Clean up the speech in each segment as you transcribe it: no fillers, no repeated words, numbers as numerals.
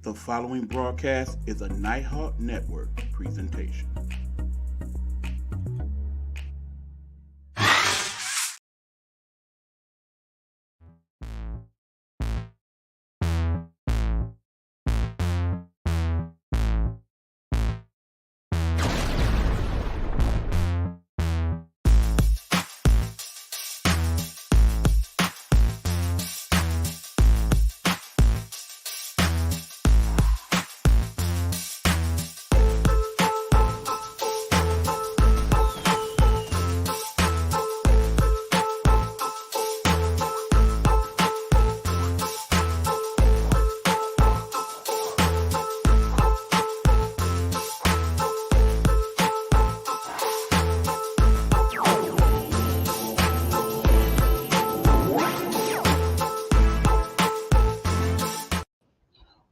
The following broadcast is a Nighthawk Network presentation.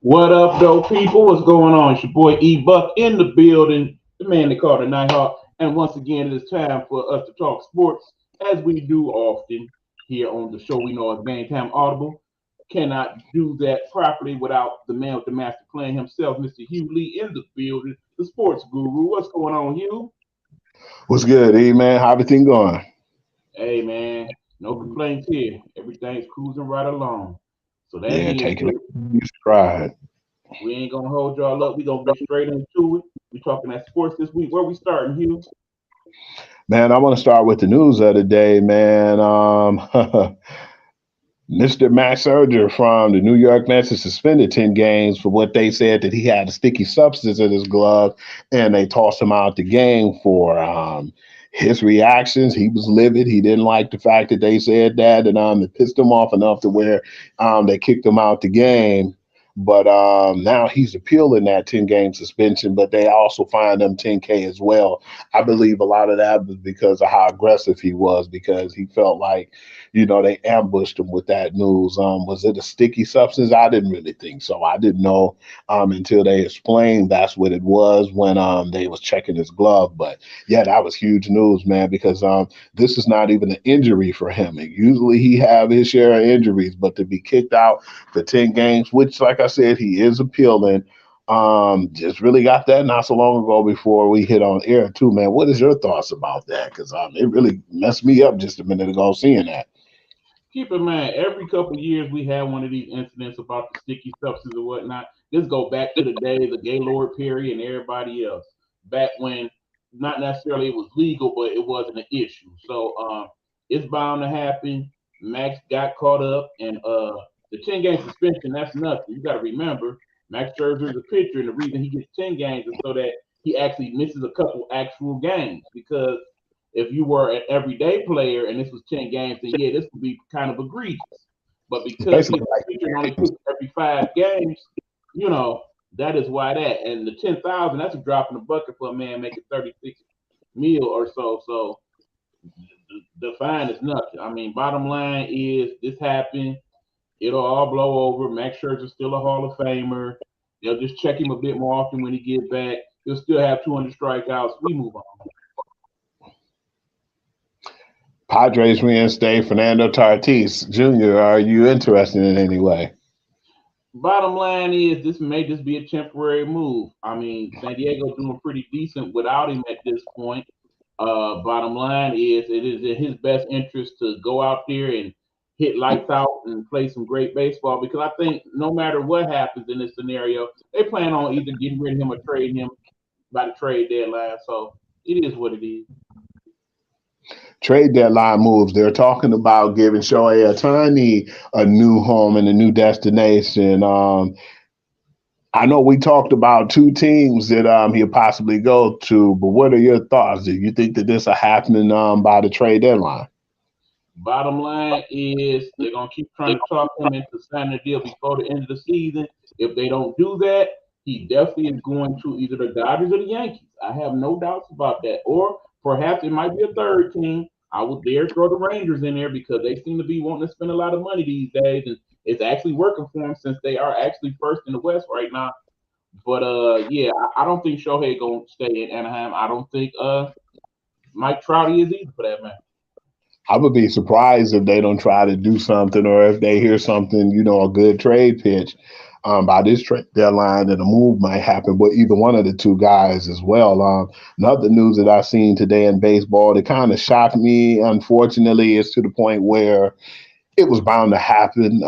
What up, though, people? What's going on? It's your boy E Buck in the building, the man they call the Nighthawk. And once again, it is time for us to talk sports, as we do often here on the show we know as Gametime Audible. Cannot do that properly without the man with the master plan himself, Mr. Hugh Lee, in the building, the sports guru. What's going on, Hugh? What's good, E man? How everything going? Hey, man, no complaints here. Everything's cruising right along. So that Yeah, being taking said, it in stride. we ain't gonna hold y'all up. We gonna get straight into it. We talking that sports this week. Where we starting, Hugh? Man, I want to start with the news of the day, man. Mr. Max Scherzer from the New York Mets is suspended 10 games for what they said that he had a sticky substance in his glove, and they tossed him out the game for his reactions. He was livid. He didn't like the fact that they said that, and it pissed him off enough to where they kicked him out the game. But now he's appealing that 10-game suspension, but they also fined him 10K as well. I believe a lot of that was because of how aggressive he was, because he felt like, they ambushed him with that news. Was it a sticky substance? I didn't really think so. I didn't know until they explained that's what it was when they was checking his glove. But yeah, that was huge news, man, because this is not even an injury for him. And usually he have his share of injuries, but to be kicked out for 10 games, which, like I said, he is appealing. Just really got that not so long ago before we hit on air too, man. What is your thoughts about that? Because it really messed me up just a minute ago seeing that. Keep in mind, every couple of years we have one of these incidents about the sticky substance or whatnot. This go back to the days of Gaylord Perry and everybody else. Back when not necessarily it was legal, but it wasn't an issue. So it's bound to happen. Max got caught up, and the 10-game suspension, that's nothing. You got to remember, Max Scherzer is a pitcher, and the reason he gets 10 games is so that he actually misses a couple actual games. Because if you were an everyday player and this was 10 games, then yeah, this would be kind of egregious. But because he's Basically, a pitcher and only pitches every 5 games, that is why that. And the 10,000, that's a drop in the bucket for a man making 36 mil or so. So the fine is nothing. I mean, bottom line is this happened. It'll all blow over. Max Scherzer's still a Hall of Famer. They'll just check him a bit more often when he gets back. He'll still have 200 strikeouts. We move on. Padres reinstate Fernando Tatis Jr. Are you interested in any way? Bottom line is this may just be a temporary move. I mean, San Diego's doing pretty decent without him at this point. Bottom line is it is in his best interest to go out there and hit lights out and play some great baseball, because I think no matter what happens in this scenario, they plan on either getting rid of him or trading him by the trade deadline. So it is what it is. Trade deadline moves. They're talking about giving Shohei Ohtani a new home and a new destination. I know we talked about two teams that he'll possibly go to, but what are your thoughts? Do you think that this will happen by the trade deadline? Bottom line is they're gonna keep trying to talk him into signing a deal before the end of the season. If they don't do that, he definitely is going to either the Dodgers or the Yankees. I have no doubts about that. Or perhaps it might be a third team. I would dare throw the Rangers in there because they seem to be wanting to spend a lot of money these days, and it's actually working for them since they are actually first in the West right now. But yeah, I don't think Shohei gonna stay in Anaheim. I don't think Mike Trout is either, for that matter. I would be surprised if they don't try to do something, or if they hear something, a good trade pitch. by this trade deadline, and a move might happen with either one of the two guys as well. Another news that I seen today in baseball that kind of shocked me, unfortunately, is to the point where it was bound to happen.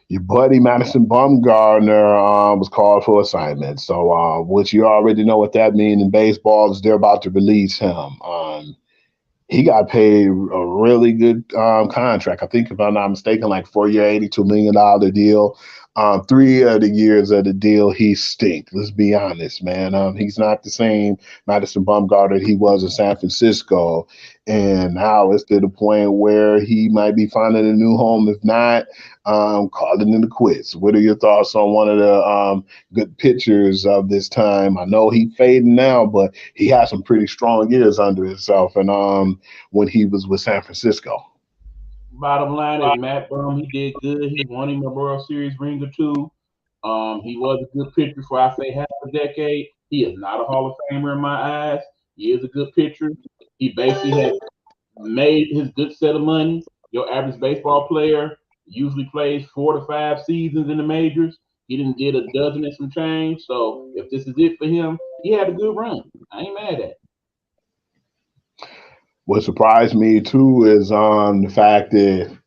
Your buddy Madison Bumgarner was called for assignment. So, which you already know what that means in baseball is they're about to release him. He got paid a really good contract. I think, if I'm not mistaken, like 4 year, $82 million deal. 3 of the years of the deal, he stink. Let's be honest, man. He's not the same Madison Bumgarner he was in San Francisco. And now it's to the point where he might be finding a new home. If not, calling in the quits. What are your thoughts on one of the good pitchers of this time? I know he fading now, but he had some pretty strong years under himself. And when he was with San Francisco. Bottom line is Matt Bum, he did good. He won him a World Series ring or two. He was a good pitcher for I say half a decade. He is not a Hall of Famer in my eyes. He is a good pitcher. He basically has made his good set of money. Your average baseball player usually plays 4 to 5 seasons in the majors. He didn't did a dozen and some change. So if this is it for him, he had a good run. I ain't mad at it. What surprised me too is the fact that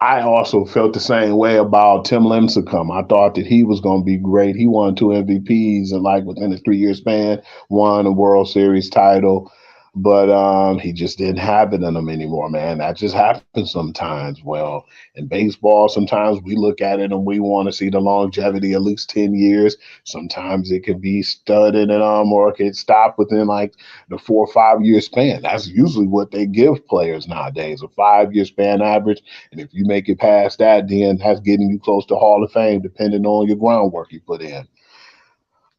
I also felt the same way about Tim Lincecum. I thought that he was going to be great. He won 2 MVPs and like within a 3 year span, won a World Series title, but he just didn't have it in him anymore, man. That just happens sometimes. Well, in baseball, sometimes we look at it and we want to see the longevity, at least 10 years. Sometimes it can be studded and or it can stop within like the 4 or 5 year span. That's usually what they give players nowadays, a 5 year span average. And if you make it past that, then that's getting you close to Hall of Fame, depending on your groundwork you put in.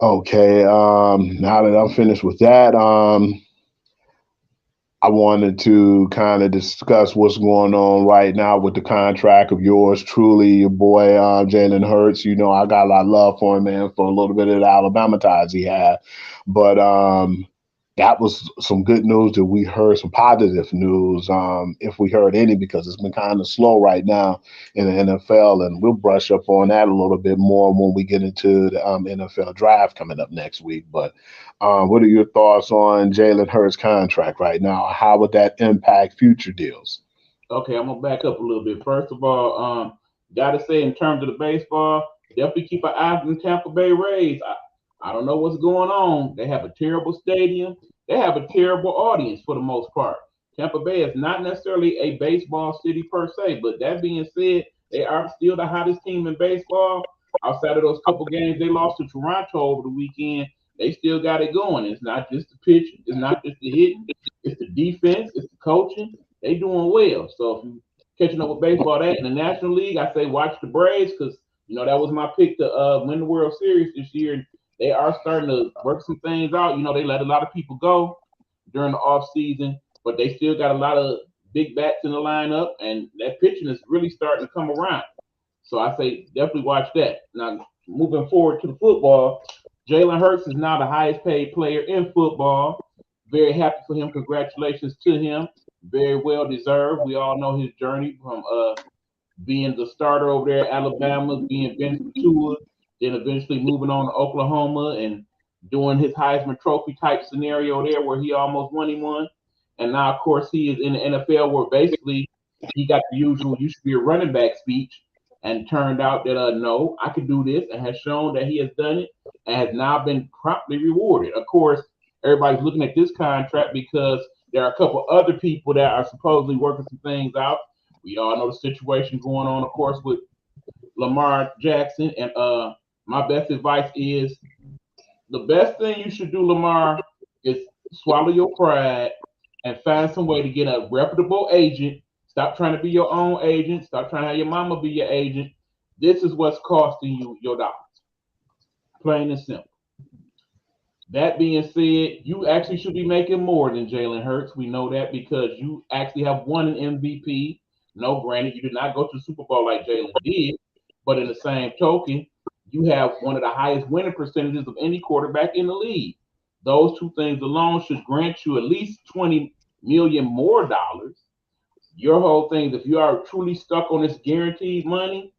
Okay, now that I'm finished with that, I wanted to kind of discuss what's going on right now with the contract of yours truly, your boy Jalen Hurts. You know, I got a lot of love for him, man, for a little bit of the Alabama ties he had. But that was some good news that we heard, some positive news, if we heard any, because it's been kind of slow right now in the NFL. And we'll brush up on that a little bit more when we get into the NFL draft coming up next week. But what are your thoughts on Jalen Hurts' contract right now? How would that impact future deals? Okay, I'm gonna back up a little bit. First of all, gotta say in terms of the baseball, definitely keep an eye on the Tampa Bay Rays. I don't know what's going on. They have a terrible stadium. They have a terrible audience for the most part. Tampa Bay is not necessarily a baseball city per se, but that being said, they are still the hottest team in baseball. Outside of those couple games they lost to Toronto over the weekend, they still got it going. It's not just the pitching, it's not just the hitting, it's the defense, it's the coaching. They doing well. So if you catching up with baseball that in the National League, I say watch the Braves because that was my pick to win the World Series this year. They are starting to work some things out. They let a lot of people go during the off season, but they still got a lot of big bats in the lineup, and that pitching is really starting to come around. So I say definitely watch that. Now moving forward to the football, Jalen Hurts is now the highest paid player in football. Very happy for him. Congratulations to him. Very well deserved. We all know his journey from being the starter over there at Alabama, being benched for Tua, then eventually moving on to Oklahoma and doing his Heisman Trophy type scenario there where he almost won him one. And now, of course, he is in the NFL where basically he got the usual "you should be a running back" speech, and turned out that no, I could do this, and has shown that he has done it and has now been promptly rewarded. Of course, everybody's looking at this contract because there are a couple other people that are supposedly working some things out. We all know the situation going on, of course, with Lamar Jackson. And my best advice is the best thing you should do, Lamar, is swallow your pride and find some way to get a reputable agent. Stop trying to be your own agent. Stop trying to have your mama be your agent. This is what's costing you your dollars. Plain and simple. That being said, you actually should be making more than Jalen Hurts. We know that because you actually have won an MVP. No, granted, you did not go to the Super Bowl like Jalen did, but in the same token, you have one of the highest winning percentages of any quarterback in the league. Those two things alone should grant you at least 20 million more dollars. Your whole thing, if you are truly stuck on this guaranteed money,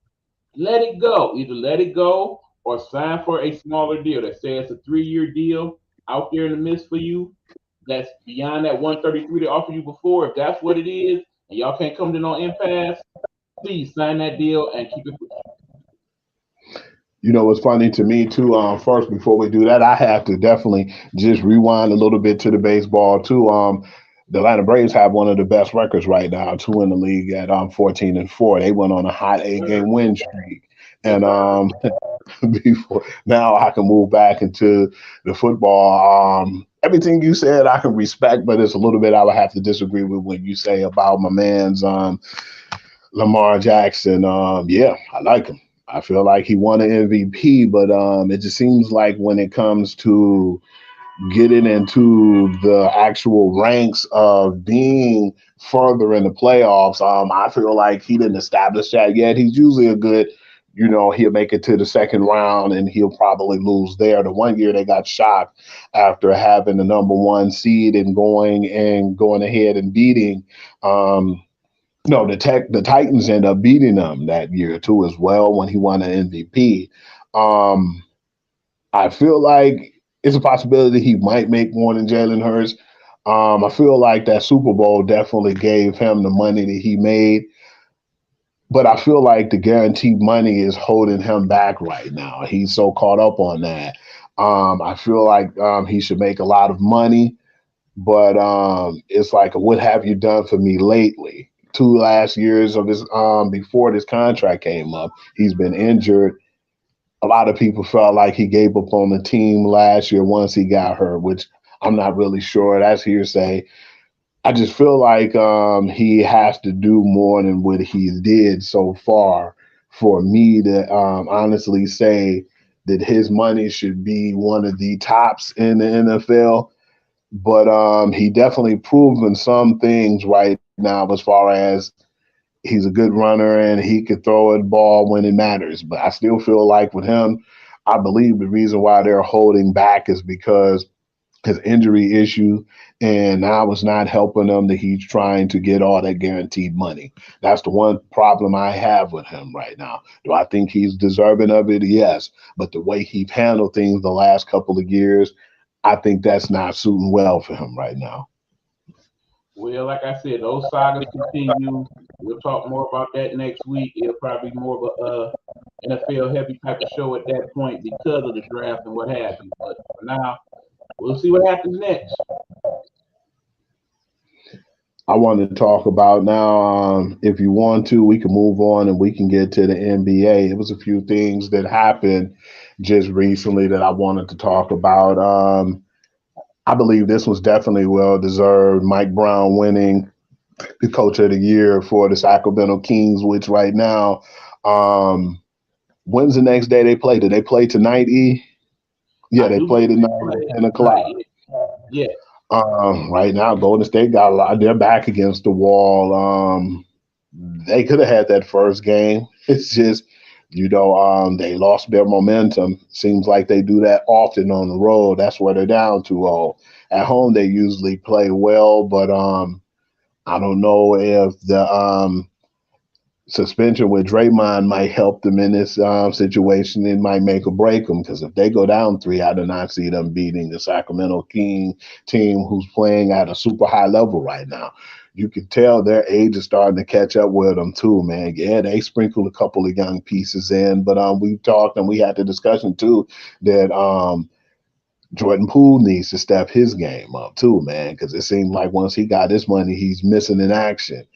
let it go. Either let it go or sign for a smaller deal that says it's a 3-year deal out there in the midst for you. That's beyond that 133 they offered you before. If that's what it is, and y'all can't come to no impasse, please sign that deal and keep it pushing. You know what's funny to me too? First, before we do that, I have to definitely just rewind a little bit to the baseball too. The Atlanta Braves have one of the best records right now, two in the league at 14-4. They went on a hot Yes, 8 game sir. win streak, Yes, and sir. before now I can move back into the football. Everything you said I can respect, but it's a little bit I would have to disagree with what you say about my man's Lamar Jackson. Yeah, I like him. I feel like he won an MVP, but it just seems like when it comes to getting into the actual ranks of being further in the playoffs, I feel like he didn't establish that yet. He's usually a good, he'll make it to the second round and he'll probably lose there. The one year they got shocked after having the number one seed and going ahead and beating no, the Titans end up beating them that year too as well when he won an MVP. Um, I feel like it's a possibility he might make more than Jalen Hurts. I feel like that Super Bowl definitely gave him the money that he made, but I feel like the guaranteed money is holding him back right now. He's so caught up on that. I feel like he should make a lot of money, but it's like, what have you done for me lately? Two last years of his before this contract came up, he's been injured. A lot of people felt like he gave up on the team last year once he got hurt, which I'm not really sure. That's hearsay. I just feel like he has to do more than what he did so far for me to honestly say that his money should be one of the tops in the NFL. But he definitely proven some things right now as far as he's a good runner and he could throw a ball when it matters. But I still feel like with him, I believe the reason why they're holding back is because his injury issue, and now it's not helping him that he's trying to get all that guaranteed money. That's the one problem I have with him right now. Do I think he's deserving of it? Yes. But the way he's handled things the last couple of years, I think that's not suiting well for him right now. Well, like I said, those sagas continue. We'll talk more about that next week. It'll probably be more of a NFL heavy type of show at that point because of the draft and what have you. But for now, we'll see what happens next. I want to talk about now. If you want to, we can move on and we can get to the NBA. It was a few things that happened just recently that I wanted to talk about. I believe this was definitely well deserved. Mike Brown winning the Coach of the Year for the Sacramento Kings, which right now, um, when's the next day they play? Do they play tonight, E? Yeah, I they do play believe they tonight play at 10 tonight. o'clock. Yeah. Right now, Golden State got a lot. They're back against the wall. They could have had that first game. It's just, they lost their momentum. Seems like they do that often on the road. That's where they're down 2-0. At home, they usually play well, but I don't know if the suspension with Draymond might help them in this situation. It might make or break them because if they go down three, I do not see them beating the Sacramento King team who's playing at a super high level right now. You can tell their age is starting to catch up with them too, man. Yeah, they sprinkled a couple of young pieces in, but we talked and we had the discussion too that Jordan Poole needs to step his game up too, man, because it seemed like once he got his money, he's missing in action.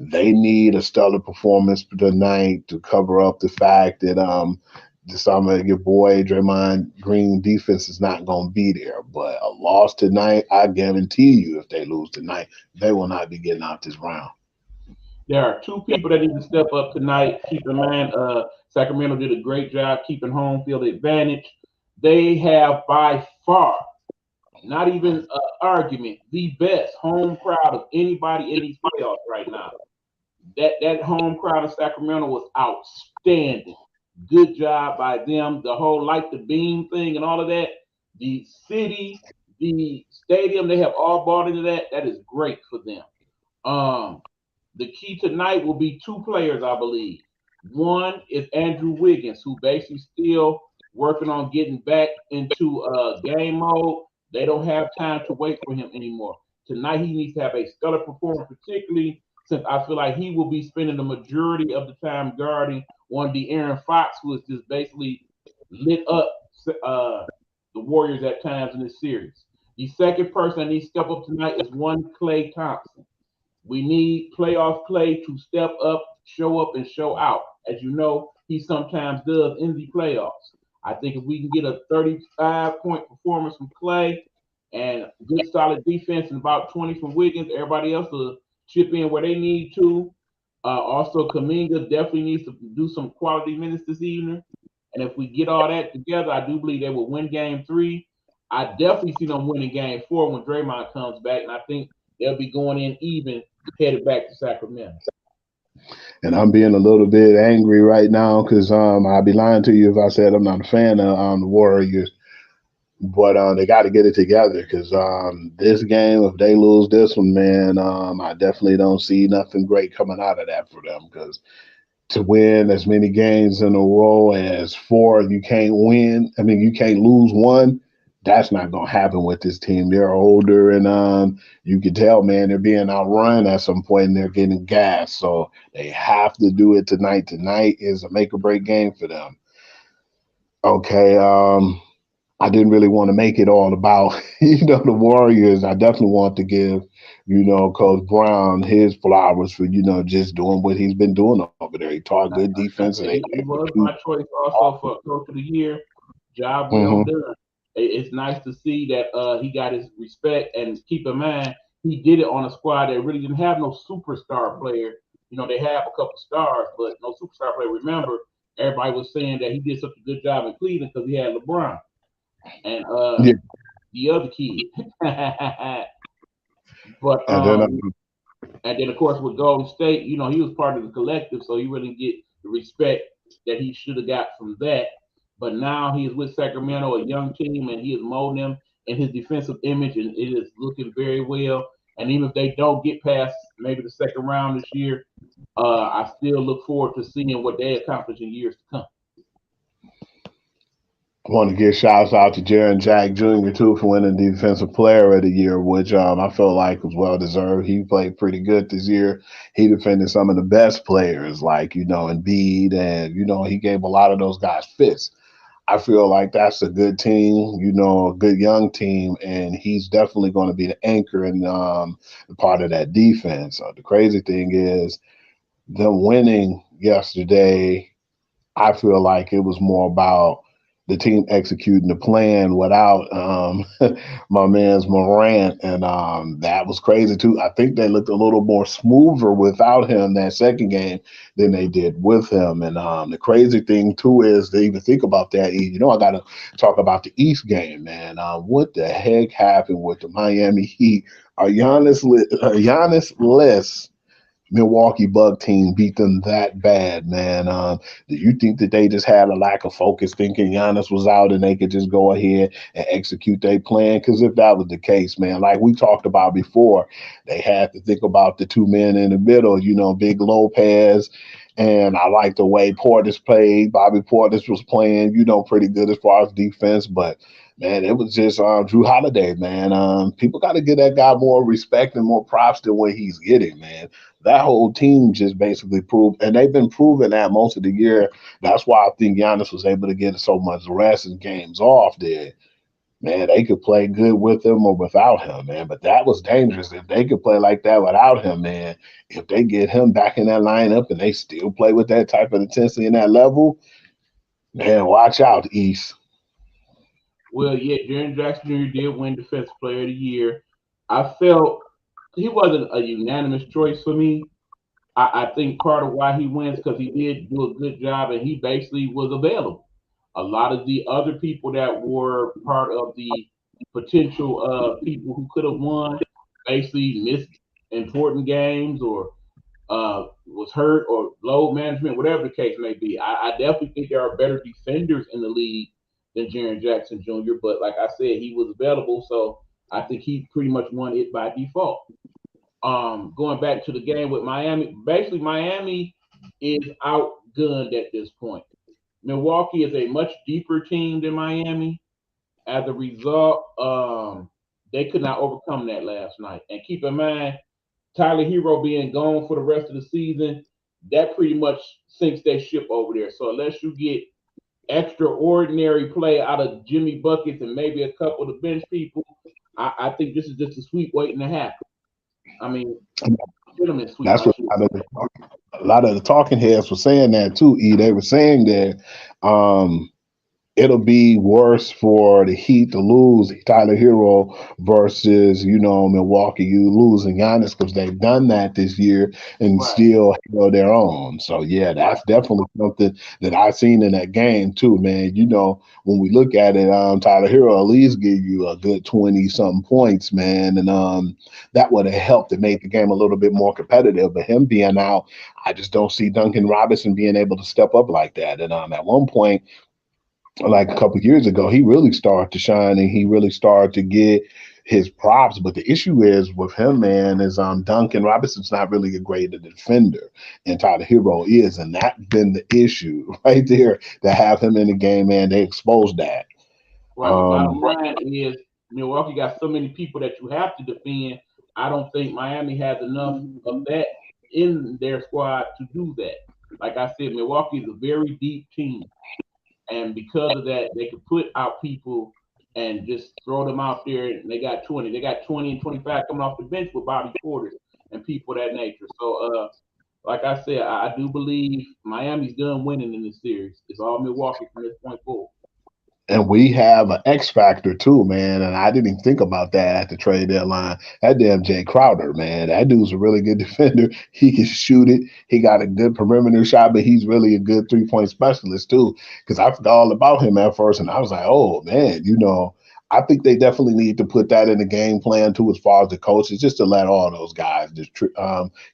They need a stellar performance tonight to cover up the fact that some of your boy Draymond Green defense is not going to be there. But a loss tonight, I guarantee you, if they lose tonight, they will not be getting out this round. There are two people that need to step up tonight. Keep in mind, Sacramento did a great job keeping home field advantage. They have by far, not even an argument, the best home crowd of anybody in these playoffs right now. That home crowd of Sacramento was outstanding. Good job by them. The whole light the beam thing and all of that. The city, the stadium, they have all bought into that. That is great for them. Um, the key tonight will be two players, I believe. One is Andrew Wiggins, who basically still working on getting back into game mode. They don't have time to wait for him anymore. Tonight he needs to have a stellar performance, particularly since I feel like he will be spending the majority of the time guarding one of the Aaron Fox, who is just basically lit up uh, the Warriors at times in this series. The second person that needs to step up tonight is one Klay Thompson. We need playoff Klay to step up, and show out. As you know, he sometimes does in the playoffs. I think if we can get a 35-point performance from Klay and good solid defense and about 20 from Wiggins, everybody else will chip in where they need to. Also, Kaminga definitely needs to do some quality minutes this evening. And if we get all that together, I do believe they will win game three. I definitely see them winning game four when Draymond comes back. And I think they'll be going in even headed back to Sacramento. And I'm being a little bit angry right now because I'd be lying to you if I said I'm not a fan of the Warriors. But they got to get it together because this game, if they lose this one, man, I definitely don't see nothing great coming out of that for them. Because to win as many games in a row as four, you can't win. I mean, you can't lose one. That's not going to happen with this team. They're older, and you can tell, man, they're being outrun at some point, and they're getting gas. So they have to do it tonight. Tonight is a make or break game for them. Okay. I didn't really want to make it all about, the Warriors. I definitely want to give, Coach Brown his flowers for, just doing what he's been doing over there. He taught good defense and they He was execute. my choice also for Coach of the Year. Job well Hmm. done. It's nice to see that he got his respect. And keep in mind, he did it on a squad that really didn't have no superstar player. They have a couple stars, but no superstar player. Remember, everybody was saying that he did such a good job in Cleveland because he had LeBron and Yeah. the other kid. but And then and then of course with Golden State, he was part of the collective, so he really didn't get the respect that he should have got from that. But now he is with Sacramento, a young team, and he is molding them in his defensive image, and it is looking very well. And even if they don't get past maybe the second round this year, I still look forward to seeing what they accomplish in years to come. I want to give shouts out to Jaron Jack Jr. too for winning Defensive Player of the Year, which I felt like was well deserved. He played pretty good this year. He defended some of the best players, like Embiid, and he gave a lot of those guys fits. I feel like that's a good team, a good young team, and he's definitely going to be the anchor and the part of that defense. The crazy thing is them winning yesterday. I feel like it was more about the team executing the plan without my man's Morant, and that was crazy too. I think they looked a little more smoother without him that second game than they did with him. And the crazy thing too is to even think about that. I got to talk about the East game, man. What the heck happened with the Miami Heat? Giannis less Milwaukee Bug team beat them that bad, man. Do you think that they just had a lack of focus, thinking Giannis was out and they could just go ahead and execute their plan? Because if that was the case, man, like we talked about before, they had to think about the two men in the middle, Big Lopez. And I like the way Portis played. Bobby Portis was playing, pretty good as far as defense, but man, it was just Drew Holiday, man. People got to give that guy more respect and more props than what he's getting, man. That whole team just basically proved, and they've been proving that most of the year. That's why I think Giannis was able to get so much rest and games off there. Man, they could play good with him or without him, man. But that was dangerous. If they could play like that without him, man, if they get him back in that lineup and they still play with that type of intensity and that level, man, watch out, East. Well, yeah, Jaren Jackson Jr. did win Defensive Player of the Year. I felt he wasn't a unanimous choice for me. I think part of why he wins because he did do a good job and he basically was available. A lot of the other people that were part of the potential people who could have won basically missed important games or was hurt or load management, whatever the case may be. I definitely think there are better defenders in the league than Jaren Jackson Jr., but like I said, he was available, so I think he pretty much won it by default. Going back to the game with Miami, basically Miami is out gunned at this point. Milwaukee is a much deeper team than Miami. As a result, they could not overcome that last night. And keep in mind, Tyler Hero being gone for the rest of the season, that pretty much sinks that ship over there. So unless you get extraordinary play out of Jimmy Buckets and maybe a couple of the bench people, I think this is just a sweep waiting to happen. I mean, gentlemen sweep, That's I what should say. a lot of the talking heads were saying that too. E, they were saying that it'll be worse for the Heat to lose Tyler Hero versus, Milwaukee, you losing Giannis, because they've done that this year and Right, still held their own. So yeah, right, that's definitely something that I seen in that game too, man. When we look at it, Tyler Hero at least give you a good 20 something points, man. And that would have helped to make the game a little bit more competitive. But him being out, I just don't see Duncan Robinson being able to step up like that. And at one point, like a couple years ago, he really started to shine and he really started to get his props. But the issue is with him, man, is Duncan Robinson's not really a great defender, and Tyler Hero is, and that's been the issue right there to have him in the game, man. They exposed that. right. But bottom Um, line is Milwaukee got so many people that you have to defend. I don't think Miami has enough of that in their squad to do that. Like I said, Milwaukee is a very deep team. And because of that, they could put out people and just throw them out there. And they got 20. They got 20 and 25 coming off the bench with Bobby Porter and people of that nature. So, like I said, I do believe Miami's done winning in this series. It's all Milwaukee from this point forward. And we have an X factor too, man. And I didn't even think about that at the trade deadline. That damn Jay Crowder, man. That dude's a really good defender. He can shoot it. He got a good perimeter shot, but he's really a good 3-point specialist too. Because I forgot all about him at first, and I was like, oh man, I think they definitely need to put that in the game plan too, as far as the coaches, just to let all those guys just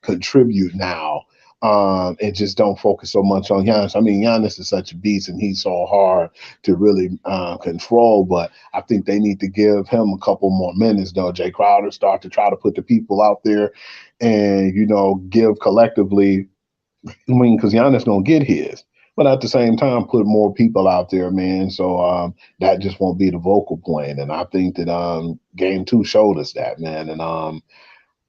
contribute now. And just don't focus so much on Giannis. I mean, Giannis is such a beast, and he's so hard to really control. But I think they need to give him a couple more minutes, though. Jay Crowder start to try to put the people out there, and give collectively. I mean, because Giannis gonna get his, but at the same time, put more people out there, man. So that just won't be the vocal point. And I think that game two showed us that, man. And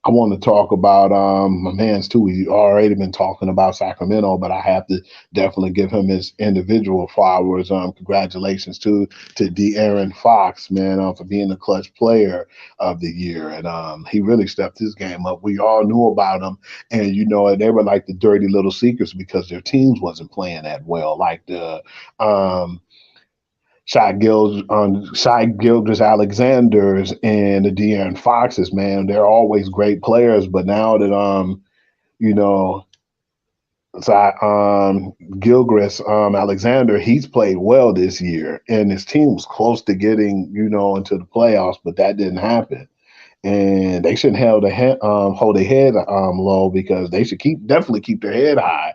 I want to talk about my man's too. We already been talking about Sacramento, but I have to definitely give him his individual flowers. Congratulations to De'Aaron Fox, man, for being the clutch player of the year, and he really stepped his game up. We all knew about him, and they were like the dirty little secrets because their teams wasn't playing that well, like the Shai Gilgis Alexanders and the De'Aaron Foxes, man, they're always great players. But now that you know, Gilgris Alexander, he's played well this year, and his team was close to getting into the playoffs, but that didn't happen. And they shouldn't hold their head low, because they should definitely keep their head high.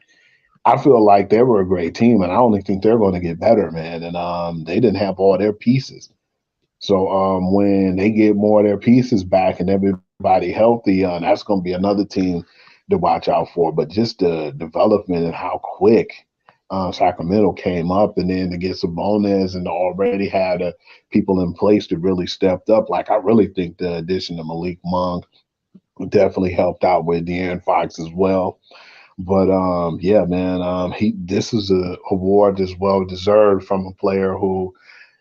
I feel like they were a great team, and I only think they're going to get better, man. And they didn't have all their pieces. So when they get more of their pieces back and everybody healthy, that's going to be another team to watch out for. But just the development and how quick Sacramento came up, and then to get Sabonis and to already had people in place that really stepped up. Like, I really think the addition of Malik Monk definitely helped out with De'Aaron Fox as well. But yeah, man, he this is a award that's well deserved from a player who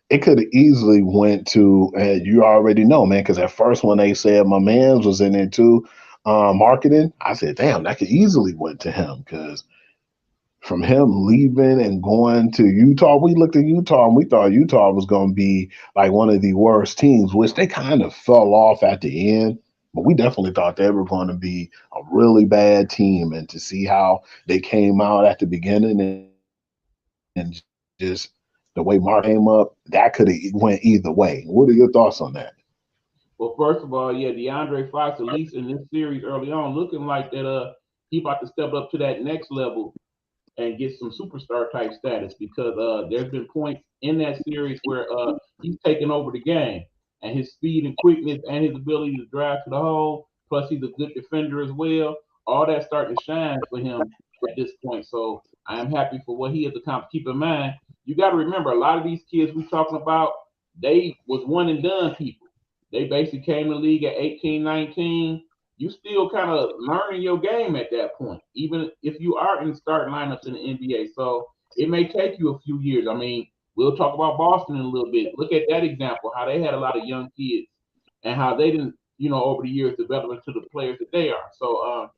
it could have easily went to, and you already know, man, because at first when they said my man's was in there too, marketing, I said, damn, that could easily went to him, because from him leaving and going to Utah, we looked at Utah and we thought Utah was going to be like one of the worst teams, which they kind of fell off at the end. But we definitely thought they were going to be a really bad team. And to see how they came out at the beginning and just the way Mark came up, that could have went either way. What are your thoughts on that? Well, first of all, yeah, DeAndre Fox, at least in this series early on, looking like that he about to step up to that next level and get some superstar type status, because there's been points in that series where he's taken over the game, and his speed and quickness and his ability to drive to the hole, plus he's a good defender as well. All that's starting to shine for him at this point. So I am happy for what he has accomplished. Keep in mind, you got to remember a lot of these kids we talking about, they was one and done people. They basically came to the league at 18, 19. You still kind of learning your game at that point, even if you are in the starting lineups in the NBA. So it may take you a few years. I mean, we'll talk about Boston in a little bit. Look at that example, how they had a lot of young kids and how they didn't, over the years develop into the players that they are. So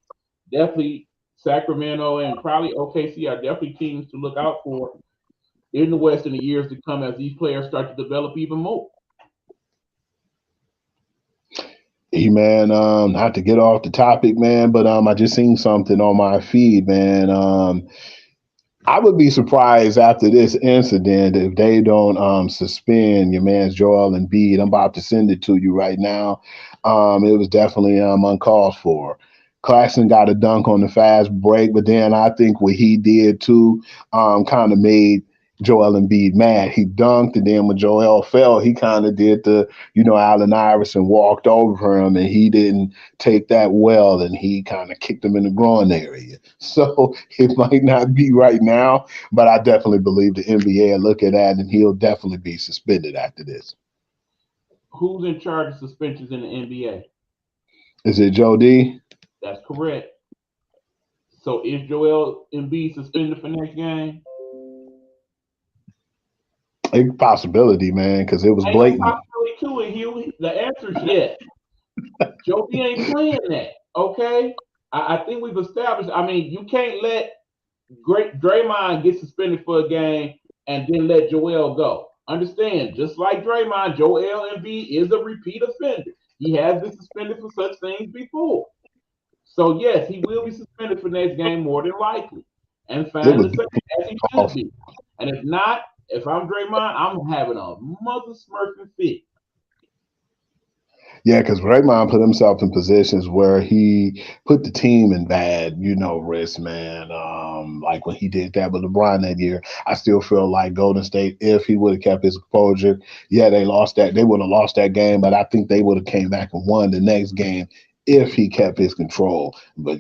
definitely Sacramento and probably OKC are definitely teams to look out for in the West in the years to come as these players start to develop even more. Hey man, not to get off the topic, man, but I just seen something on my feed, man. I would be surprised after this incident if they don't suspend your man's Joel Embiid. I'm about to send it to you right now. It was definitely uncalled for. Claxton got a dunk on the fast break, but then I think what he did too kind of made Joel Embiid mad. He dunked, and then when Joel fell, he kind of did the, Allen Iverson walked over him, and he didn't take that well, and he kind of kicked him in the groin area. So it might not be right now, but I definitely believe the NBA will look at that, and he'll definitely be suspended after this. Who's in charge of suspensions in the NBA? Is it Joe D? That's correct. So is Joel Embiid suspended for next game? A possibility, man, because it was Ain't no blatant. possibility to it, Huey. The answer is yes. Joe B ain't playing that. Okay. I think we've established. I mean, you can't let great Draymond get suspended for a game and then let Joel go. Understand? Just like Draymond, Joel Embiid is a repeat offender. He has been suspended for such things before. So yes, he will be suspended for next game more than likely, and It fine was the same as he should off. be. And if not, if I'm Draymond, I'm having a mother smurfing fit. Yeah, because Raymond put himself in positions where he put the team in bad, risk, man. Like when he did that with LeBron that year, I still feel like Golden State, if he would have kept his composure, yeah, they lost that. They would have lost that game, but I think they would have came back and won the next game if he kept his control. But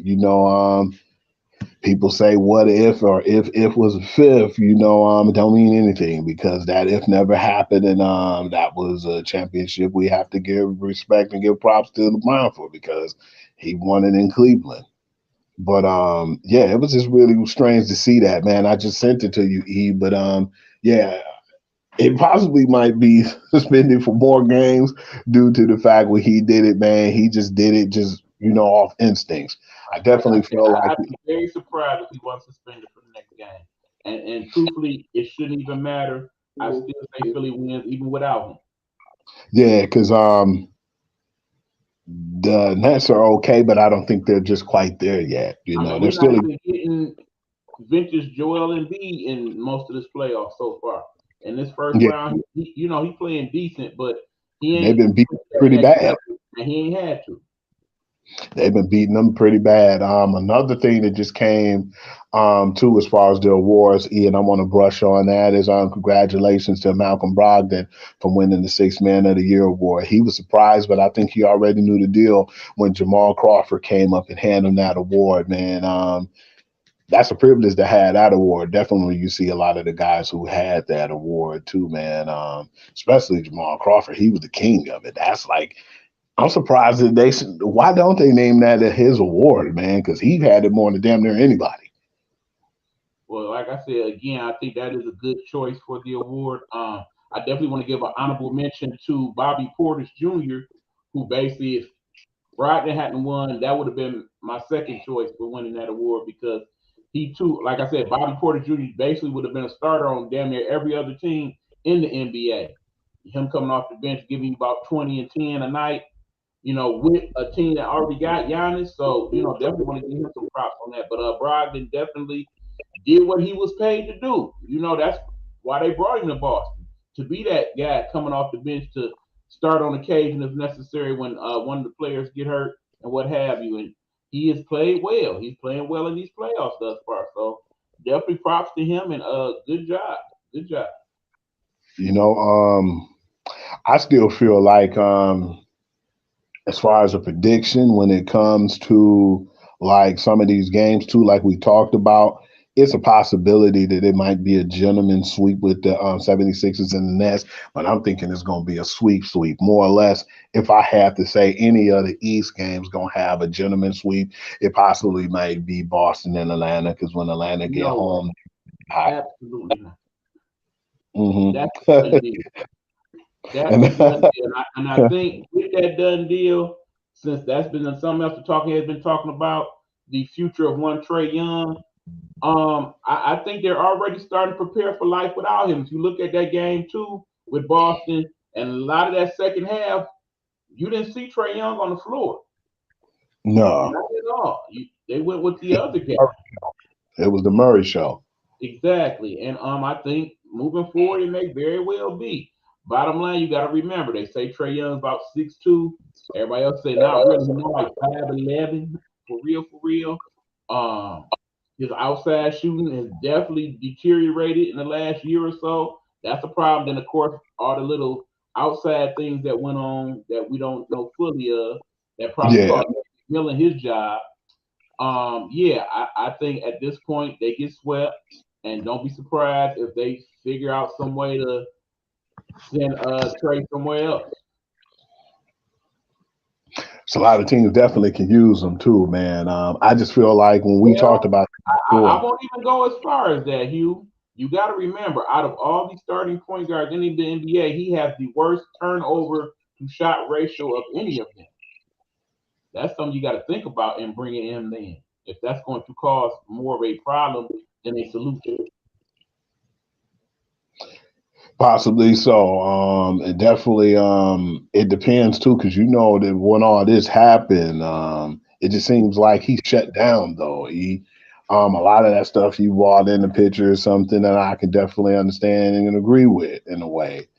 people say what if, or if was a fifth, it don't mean anything because that if never happened, and that was a championship we have to give respect and give props to LeBron for because he won it in Cleveland. But yeah, it was just really strange to see that, man. I just sent it to you, E. But yeah, it possibly might be suspended for more games due to the fact when he did it, man. He just did it just off instincts. I Like I definitely said, feel like I'd be very surprised if he wasn't suspended for the next game. And truthfully, it shouldn't even matter. I still say Philly wins even without him. yeah, because the Nets are okay, but I don't think they're just quite there yet. I mean, They're we're not still even getting vintage Joel Embiid in most of this playoff so far. In this first yeah, round, he playing decent, but he they've ain't been beaten that pretty next bad. level, and he ain't had to. They've been beating them pretty bad. Another thing that just came too as far as the awards, Ian, I want to brush on that is congratulations to Malcolm Brogdon for winning the Sixth Man of the Year award. He was surprised, but I think he already knew the deal when Jamal Crawford came up and handed him that award, man. That's a privilege to have that award. Definitely, you see a lot of the guys who had that award too, man. Especially Jamal Crawford, he was the king of it. That's like I'm surprised that they. Why don't they name that his award, man? Because he had it more than damn near anybody. Well, like I said again, I think that is a good choice for the award. I definitely want to give an honorable mention to Bobby Portis Jr., who basically, if Brogdon hadn't won, that would have been my second choice for winning that award because he too, like I said, Bobby Porter Jr. basically would have been a starter on damn near every other team in the NBA. Him coming off the bench, giving you about 20 and 10 a night, with a team that already got Giannis. So, definitely want to give him some props on that. But Brogdon definitely did what he was paid to do. That's why they brought him to Boston, to be that guy coming off the bench to start on occasion if necessary when one of the players get hurt and what have you. And he has played well. He's playing well in these playoffs thus far. So definitely props to him and good job. Good job. You know, I still feel like as far as a prediction when it comes to like some of these games too, like we talked about, it's a possibility that it might be a gentleman sweep with the 76ers in the Nets, but I'm thinking it's going to be a sweep, more or less. If I had to say any of the East games going to have a gentleman sweep, it possibly might be Boston and Atlanta because when Atlanta get No way. home, hot. Absolutely not. That's Hmm a done deal. That's a and done deal. And I think with that done deal, since that's been something else the talking has been talking about, the future of one Trey Young. I think they're already starting to prepare for life without him. If you look at that game too with Boston and a lot of that second half, you didn't see Trey Young on the floor. no, Not at all. They went with the other guy. it was the Murray show. Exactly. And I think moving forward it may very well be. Bottom line, you gotta remember they say Trey Young's about 6'2". Everybody else say not really, he's more like 5'11", for real, for real. Um his outside shooting has definitely deteriorated in the last year or so. That's a problem. Then of course all the little outside things that went on that we don't know fully of that probably Yeah. cost Millen his job. Yeah, I think at this point they get swept, and don't be surprised if they figure out some way to send Trey somewhere else. So a lot of teams definitely can use them too, man. I just feel like when we Well, talked about it I before, won't even go as far as that, Hugh. You got to remember, out of all the starting point guards in the NBA, he has the worst turnover to shot ratio of any of them. That's something you got to think about in bringing him in. If that's going to cause more of a problem than a solution. possibly so. It definitely it depends too, because you know that when all this happened, it just seems like he shut down though. He a lot of that stuff he brought in the picture is something that I can definitely understand and agree with in a way.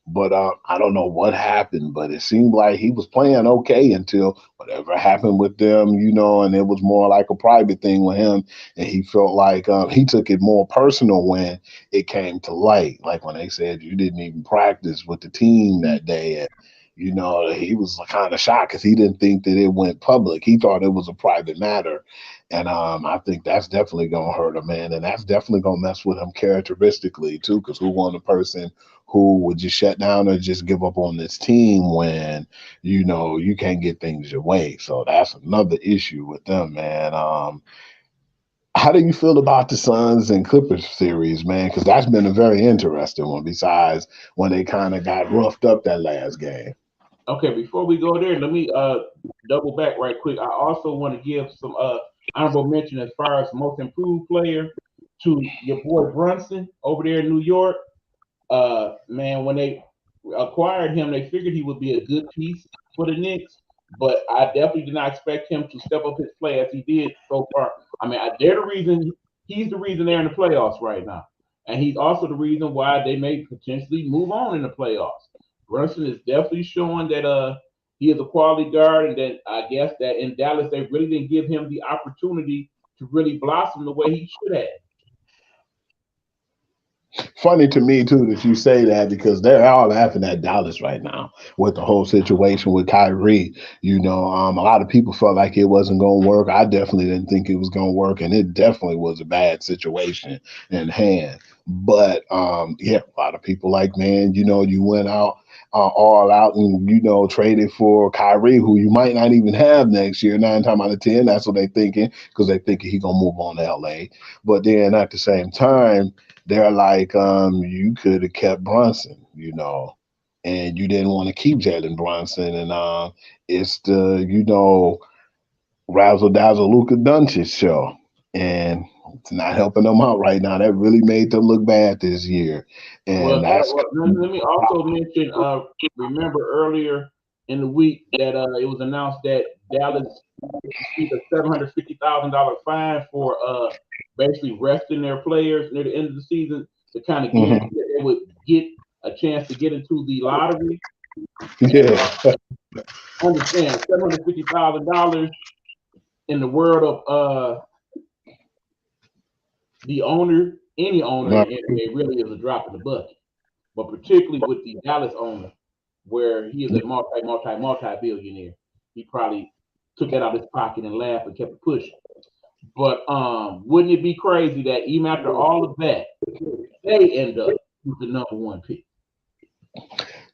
But I don't know what happened, but it seemed like he was playing okay until whatever happened with them, you know, and it was more like a private thing with him. And he felt like he took it more personal when it came to light, like when they said you didn't even practice with the team that day. And, you know, he was kind of shocked because he didn't think that it went public. He thought it was a private matter. And I think that's definitely going to hurt him, man. And that's definitely going to mess with him characteristically, too, because who want a person who would just shut down or just give up on this team when you know you can't get things your way. So that's another issue with them, man. How do you feel about the Suns and Clippers series, man? Because that's been a very interesting one. Besides when they kind of got roughed up that last game. Okay, before we go there, let me double back right quick. I also want to give some honorable mention as far as most improved player to your boy Brunson over there in New York. Man, when they acquired him, they figured he would be a good piece for the Knicks, but I definitely did not expect him to step up his play as he did so far. I mean, they're the reason he's the reason they're in the playoffs right now, and he's also the reason why they may potentially move on in the playoffs. Brunson is definitely showing that he is a quality guard, and that I guess that in Dallas they really didn't give him the opportunity to really blossom the way he should have. Funny to me too that you say that because they're all laughing at Dallas right now with the whole situation with Kyrie. You know, a lot of people felt like it wasn't going to work. I definitely didn't think it was going to work, and it definitely was a bad situation in hand. But yeah, a lot of people like, man, you know, you went out all out and you know traded for Kyrie, who you might not even have next year. 9 times out of 10, that's what they're thinking because they thinking he gonna move on to LA. But then at the same time they're like, you could have kept Brunson, you know, and you didn't want to keep Jalen Brunson. And it's the, you know, razzle dazzle Luka Doncic show. And it's not helping them out right now. That really made them look bad this year. And that's Well, let me also mention. Remember earlier in the week that it was announced that Dallas received a $750,000 fine for basically resting their players near the end of the season to kind of mhm. guarantee that they would get a chance to get into the lottery. And Yeah. understand $750,000 in the world of the owner, any owner in Right. the NBA really is a drop in the bucket. But particularly with the Dallas owner, where he is a multi billionaire, he probably took that out of his pocket and laughed and kept it pushing. But wouldn't it be crazy that even after all of that, they end up with the number one pick?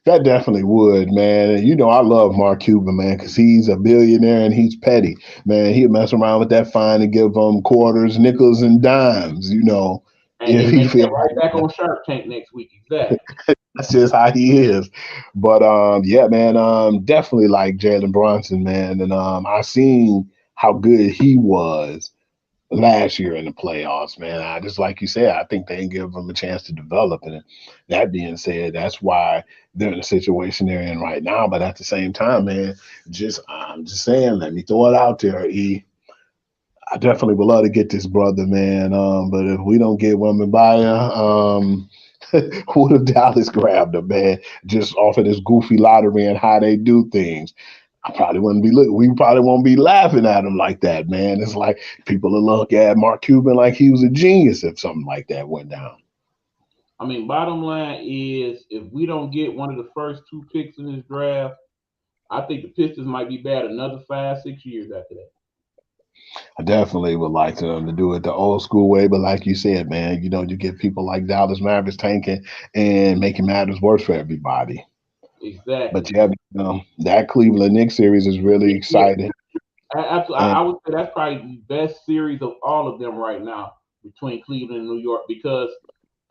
That definitely would, man. And I love Mark Cuban, man, because he's a billionaire and he's petty, man. He'll mess around with that fine and give them quarters, nickels, and dimes. If And he make that feel right like back on Shark Tank next week. Exactly. that's just how he is. But yeah, man, definitely like Jalen Brunson, man. And I seen how good he was last year in the playoffs, man. I just like you said, I think they didn't give him a chance to develop. And that being said, that's why they're in the situation they're in right now. But at the same time, man, I'm just saying, let me throw it out there, E. I definitely would love to get this brother, man. But if we don't get Wembanyama, would have Dallas grabbed him, man, just off of this goofy lottery and how they do things. I probably wouldn't be looking. We probably won't be laughing at him like that, man. It's like people will look at Mark Cuban like he was a genius if something like that went down. I mean, bottom line is if we don't get one of the first two picks in this draft, I think the Pistons might be bad another 5, 6 years after that. I definitely would like to do it the old school way, but like you said, man, you get people like Dallas Mavericks tanking and making matters worse for everybody. But Exactly. yeah, that Cleveland Knicks series is really Yeah, exciting. absolutely. And I would say that's probably the best series of all of them right now between Cleveland and New York because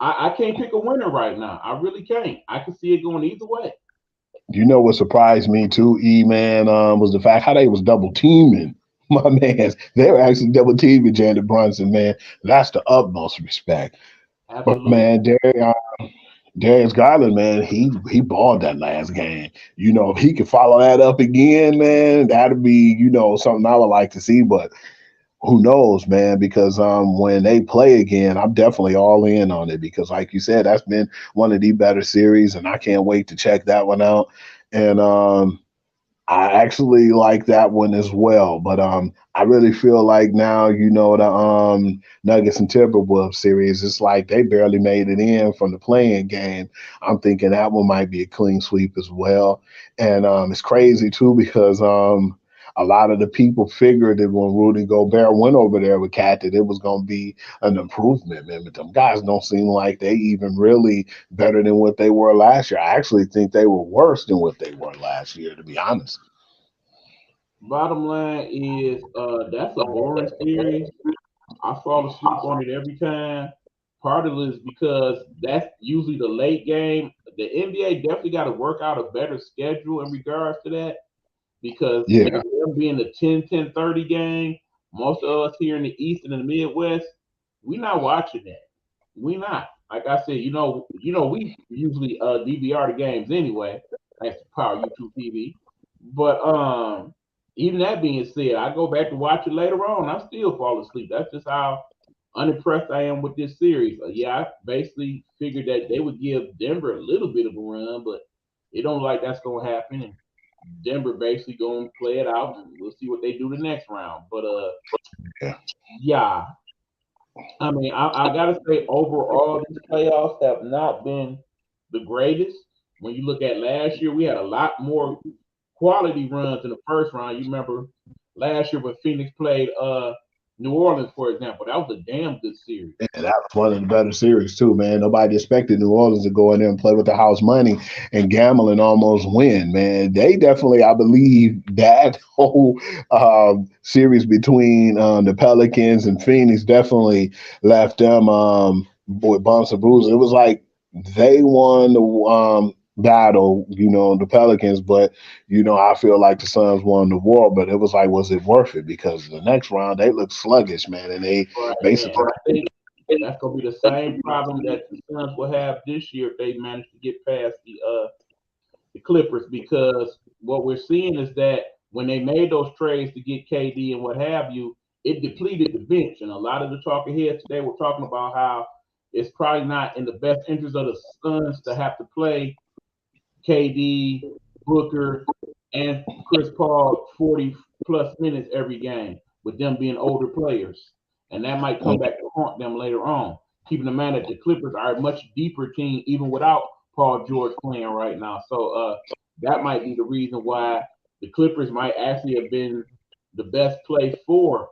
I can't pick a winner right now. I really can't. I can see it going either way. what surprised me too, E man, was the fact how they was double teaming my man. They were actually double teaming Janet Brunson, man. That's the utmost respect. But Absolutely. man, Darius Garland, man, he balled that last game. If he could follow that up again, man, that'd be, something I would like to see. But who knows, man? Because when they play again, I'm definitely all in on it because, like you said, that's been one of the better series, and I can't wait to check that one out. And I actually like that one as well. But I really feel like now, the Nuggets and Timberwolves series, it's like they barely made it in from the playing game. I'm thinking that one might be a clean sweep as well. And it's crazy too because a lot of the people figured that when Rudy Gobert went over there with Cat that it was going to be an improvement, man. But them guys don't seem like they even really better than what they were last year. I actually think they were worse than what they were last year, to be honest. Bottom line is that's a boring series. I fall asleep on it every time. Part of it is because that's usually the late game. The NBA definitely got to work out a better schedule in regards to that because with Yeah, them being the 10-10-30 game, most of us here in the East and in the Midwest, we not watching that. We not. Like I said, we usually DVR the games anyway, thanks to Power YouTube TV. But even that being said, I go back to watch it later on. I still fall asleep. That's just how unimpressed I am with this series. Yeah, I basically figured that they would give Denver a little bit of a run, but it don't look like that's gonna happen. And Denver basically gonna play it out, and we'll see what they do the next round. But yeah. yeah, I mean, I gotta say overall these playoffs have not been the greatest. When you look at last year, we had a lot more quality runs in the first round. You remember last year when Phoenix played New Orleans, for example, that was a damn good series. And that was one of the better series too, man. Nobody expected New Orleans to go in there and play with the house money and gamble and almost win, man. They definitely, I believe, that whole series between the Pelicans and Phoenix definitely left them with bumps and bruises. It was like they won the battle, the Pelicans, but I feel like the Suns won the war. But it was like, was it worth it? Because the next round they looked sluggish, man, and they Right, and basically. I think that's gonna be the same problem that the Suns will have this year if they manage to get past the Clippers because what we're seeing is that when they made those trades to get KD and what have you, it depleted the bench. And a lot of the talking heads today were talking about how it's probably not in the best interest of the Suns to have to play KD, Booker, and Chris Paul 40 plus minutes every game with them being older players. And that might come back to haunt them later on. Keeping in mind that the Clippers are a much deeper team even without Paul George playing right now. So that might be the reason why the Clippers might actually have been the best play for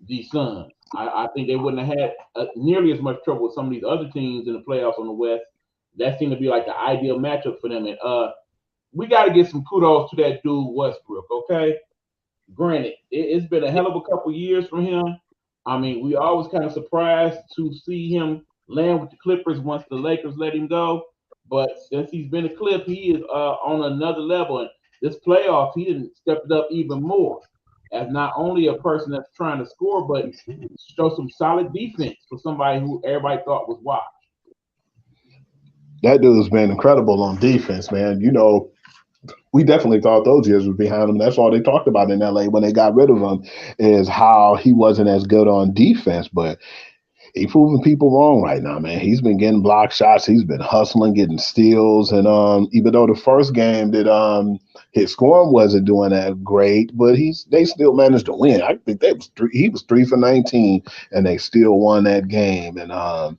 the Suns. I think they wouldn't have had nearly as much trouble with some of these other teams in the playoffs on the West. That seemed to be like the ideal matchup for them. And we got to give some kudos to that dude Westbrook. Okay, granted, it's been a hell of a couple years from him. I mean, we always kind of surprised to see him land with the Clippers once the Lakers let him go. But since he's been a Clip, he is on another level. And this playoffs, he didn't step it up even more as not only a person that's trying to score, but show some solid defense for somebody who everybody thought was washed. That dude's been incredible on defense, man. You know, we definitely thought those years were behind him. That's all they talked about in LA when they got rid of him, is how he wasn't as good on defense. But he's proving people wrong right now, man. He's been getting block shots. He's been hustling, getting steals, and even though the first game that his scoring wasn't doing that great, but they still managed to win. I think he was 3 for 19, and they still won that game. And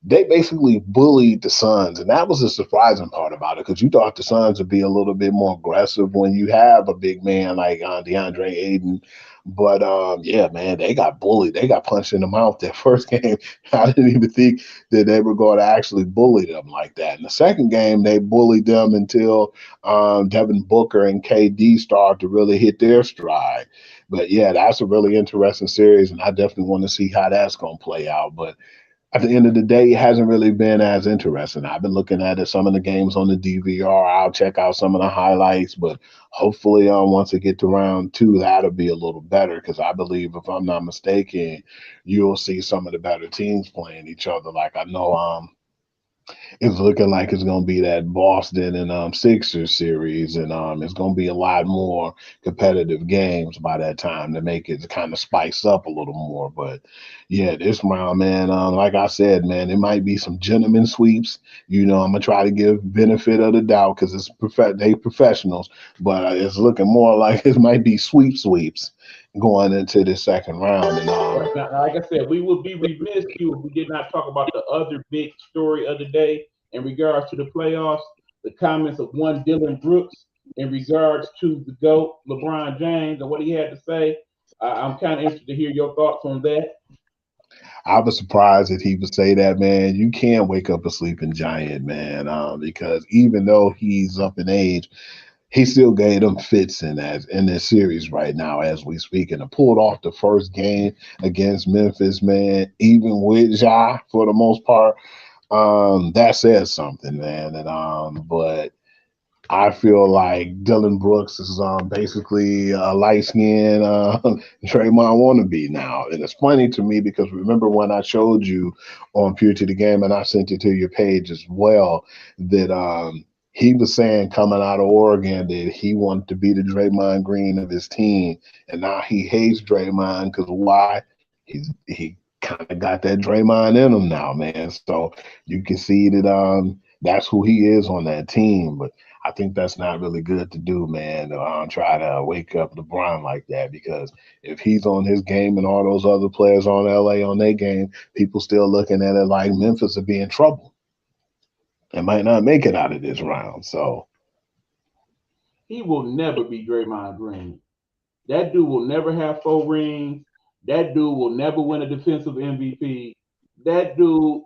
they basically bullied the Suns, and that was the surprising part about it, because you thought the Suns would be a little bit more aggressive when you have a big man like DeAndre Ayton. But yeah, man, they got bullied. They got punched in the mouth that first game. I didn't even think that they were going to actually bully them like that. In the second game, they bullied them until Devin Booker and KD started to really hit their stride. But yeah, that's a really interesting series, and I definitely want to see how that's going to play out. But at the end of the day, it hasn't really been as interesting. I've been looking at it, some of the games on the DVR. I'll check out some of the highlights, but hopefully, once we get to round two, that'll be a little better, because I believe, if I'm not mistaken, you'll see some of the better teams playing each other. Like I know it's looking like it's going to be that Boston and Sixers series, and it's going to be a lot more competitive games by that time to make it kind of spice up a little more. But yeah, this round, man, like I said, man, it might be some gentlemen sweeps. You know, I'm gonna try to give benefit of the doubt because they professionals, but it's looking more like it might be sweeps going into the second round, and Right now, like I said, we would be remiss you if we did not talk about the other big story of the day in regards to the playoffs. The comments of one Dylan Brooks in regards to the GOAT, LeBron James, and what he had to say. I'm kind of interested to hear your thoughts on that. I was surprised that he would say that, man. You can't wake up a sleeping giant, man, because even though he's up in age, he still gave them fits in this series right now as we speak. And to pull off the first game against Memphis, man, even with Ja for the most part, that says something, man. And but I feel like Dylan Brooks is basically a light skinned Draymond wannabe now. And it's funny to me because remember when I showed you on Pure to the Game, and I sent it to your page as well, that he was saying coming out of Oregon that he wanted to be the Draymond Green of his team. And now he hates Draymond because why? He kind of got that Draymond in him now, man. So you can see that that's who he is on that team. But I think that's not really good to do, man. Try to wake up LeBron like that, because if he's on his game and all those other players on LA on their game, people still looking at it like Memphis will be in trouble and might not make it out of this round. So He will never be Draymond Green. That dude will never have 4 rings. That dude will never win a defensive MVP. That dude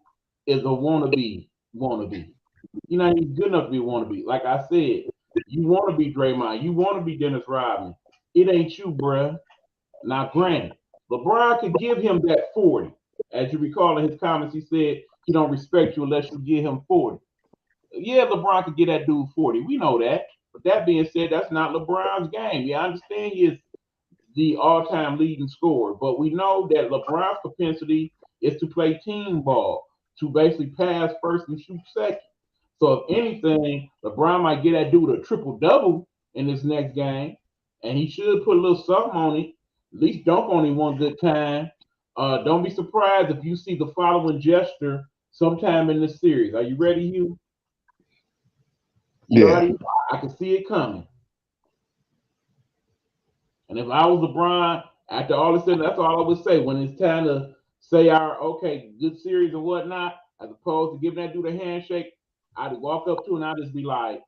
is a wannabe. You know, he's good enough to be a wannabe. Like I said, you want to be Draymond. You want to be Dennis Rodman. It ain't you, bruh. Now, granted, LeBron could give him that 40. As you recall in his comments, he said he don't respect you unless you give him 40. Yeah, LeBron could get that dude 40. We know that. But that being said, that's not LeBron's game. Yeah, I understand he is the all-time leading scorer, but we know that LeBron's propensity is to play team ball, to basically pass first and shoot second. So if anything, LeBron might get that dude a triple double in this next game, and he should put a little something on it. At least dunk on him one good time. Don't be surprised if you see the following gesture sometime in this series. Are you ready, Hugh? You yeah, already, I can see it coming. And if I was LeBron, after all is said, that's all I would say. When it's time to say our okay, good series or whatnot, as opposed to giving that dude a handshake, I'd walk up to him and I'd just be like,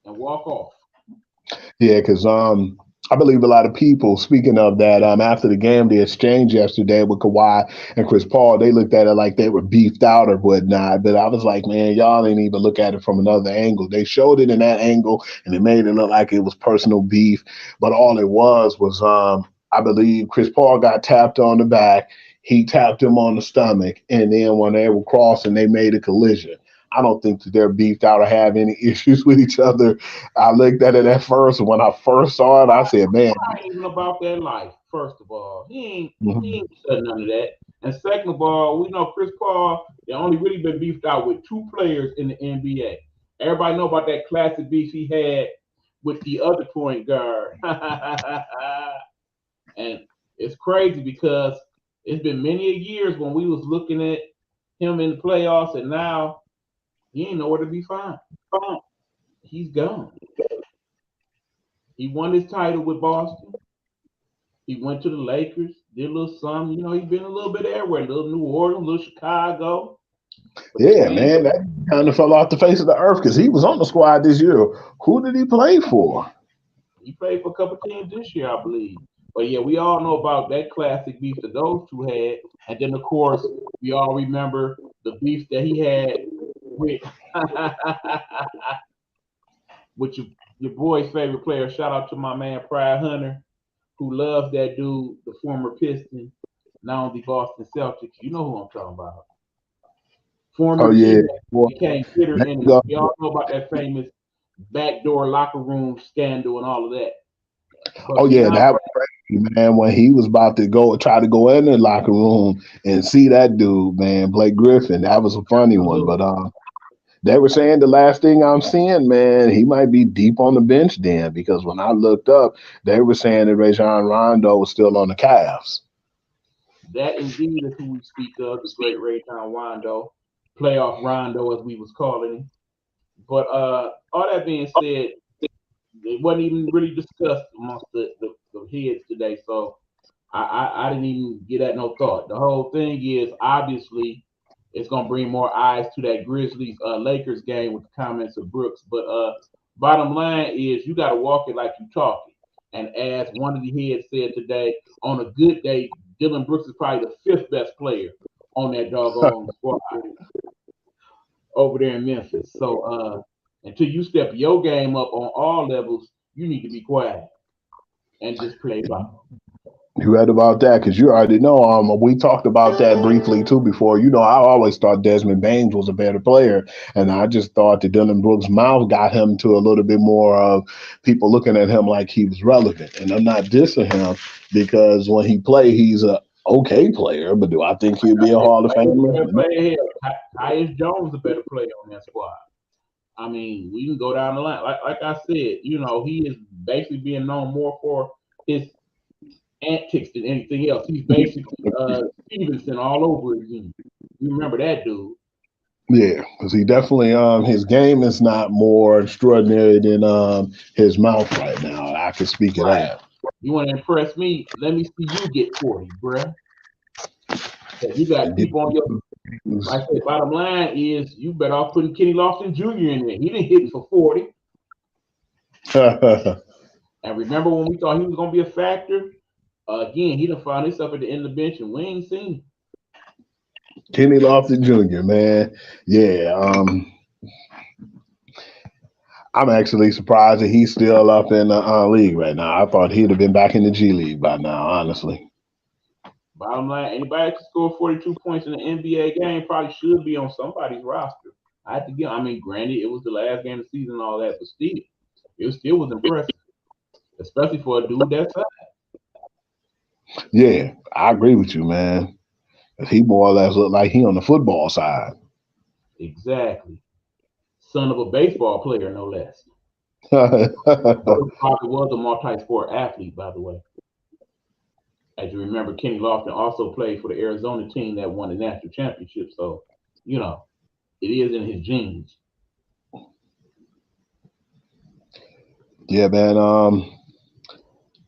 and walk off. yeah, because I believe a lot of people, speaking of that, after the game, the exchange yesterday with Kawhi and Chris Paul, they looked at it like they were beefed out or whatnot. But I was like, man, y'all ain't even look at it from another angle. They showed it in that angle and it made it look like it was personal beef. But all it was, I believe Chris Paul got tapped on the back. He tapped him on the stomach. And then when they were crossing, they made a collision. I don't think that they're beefed out or have any issues with each other. I looked at it at first. When I first saw it, I said, man. Ain't even about that life. First of all, he Mhm. ain't said none of that. And second of all, we know Chris Paul. They only really been beefed out with two players in the NBA. Everybody know about that classic beef he had with the other point guard. And it's crazy because it's been many a years when we was looking at him in the playoffs, and now he ain't nowhere to be found. He's gone. He won his title with Boston. He went to the Lakers, did a little something. He's been a little bit everywhere, a little New Orleans, a little Chicago. But the Yeah, man, man, that kind of fell off the face of the earth because he was on the squad this year. Who did he play for? he played for a couple teams this year, I believe. But yeah, we all know about that classic beef that those two had. And then, of course, we all remember the beef that he had with with your boy's favorite player. Shout out to my man Pride Hunter, who loves that dude, the former Piston, now on the Boston Celtics. You know who I'm talking about. Oh Former G yeah, that boy, became bitter that enemies. go- We all know about that famous backdoor locker room scandal and all of that. oh But yeah, beyond that was crazy, man. When he was about to go try to go in the locker room and see that dude, man, Blake Griffin, that was a funny one. But absolutely, they were saying the last thing I'm seeing, man, he might be deep on the bench then because when I looked up, they were saying that Rajon Rondo was still on the Cavs. that indeed is who we speak of, the great Rajon Rondo, playoff Rondo as we was calling him. But all that being said, it wasn't even really discussed amongst the heads today. So I didn't even give that no thought. The whole thing is obviously it's gonna bring more eyes to that Grizzlies Lakers game with the comments of Brooks. But bottom line is you gotta walk it like you talk it. And as one of the heads said today, on a good day, Dylan Brooks is probably the fifth best player on that doggone squad over there in Memphis. So until you step your game up on all levels, you need to be quiet and just play ball. You read about that because you already know. We talked about that briefly too before. I always thought Desmond Baines was a better player, and I just thought that Dylan Brooks' mouth got him to a little bit more of people looking at him like he was relevant. And I'm not dissing him because when he play, he's a okay player. But do I think he'll be a Hall of Baines a Famer? better No. player here. Tyus Jones a better player on that squad. I mean, we can go down the line. Like I said, he is basically being known more for his antics than anything else. He's basically Stevenson all over again. You remember that dude? Yeah, because he definitely his game is not more extraordinary than his mouth right now. I can speak of Right. that. You want to impress me? Let me see you get 40, bruh. Because you got people on your like I said, bottom line is you better off putting Kenny Lofton Jr. in there. He didn't hit for 40. And remember when we thought he was gonna be a factor? Again, he done found himself at the end of the bench and we ain't seen him. Kenny Lofton Jr., man. Yeah, I'm actually surprised that he's still up in the league right now. I thought he'd have been back in the G League by now, honestly. Bottom line, anybody that can score 42 points in an NBA game probably should be on somebody's roster. I had to get. I mean, granted, it was the last game of the season and all that, but still was impressive, especially for a dude that size. Yeah, I agree with you, man. He more or less looked like he on the football side. Exactly. Son of a baseball player, no less. Oh He probably was a multi-sport athlete, by the way. As you remember, Kenny Lofton also played for the Arizona team that won the national championship. So, you know, it is in his genes. yeah, man.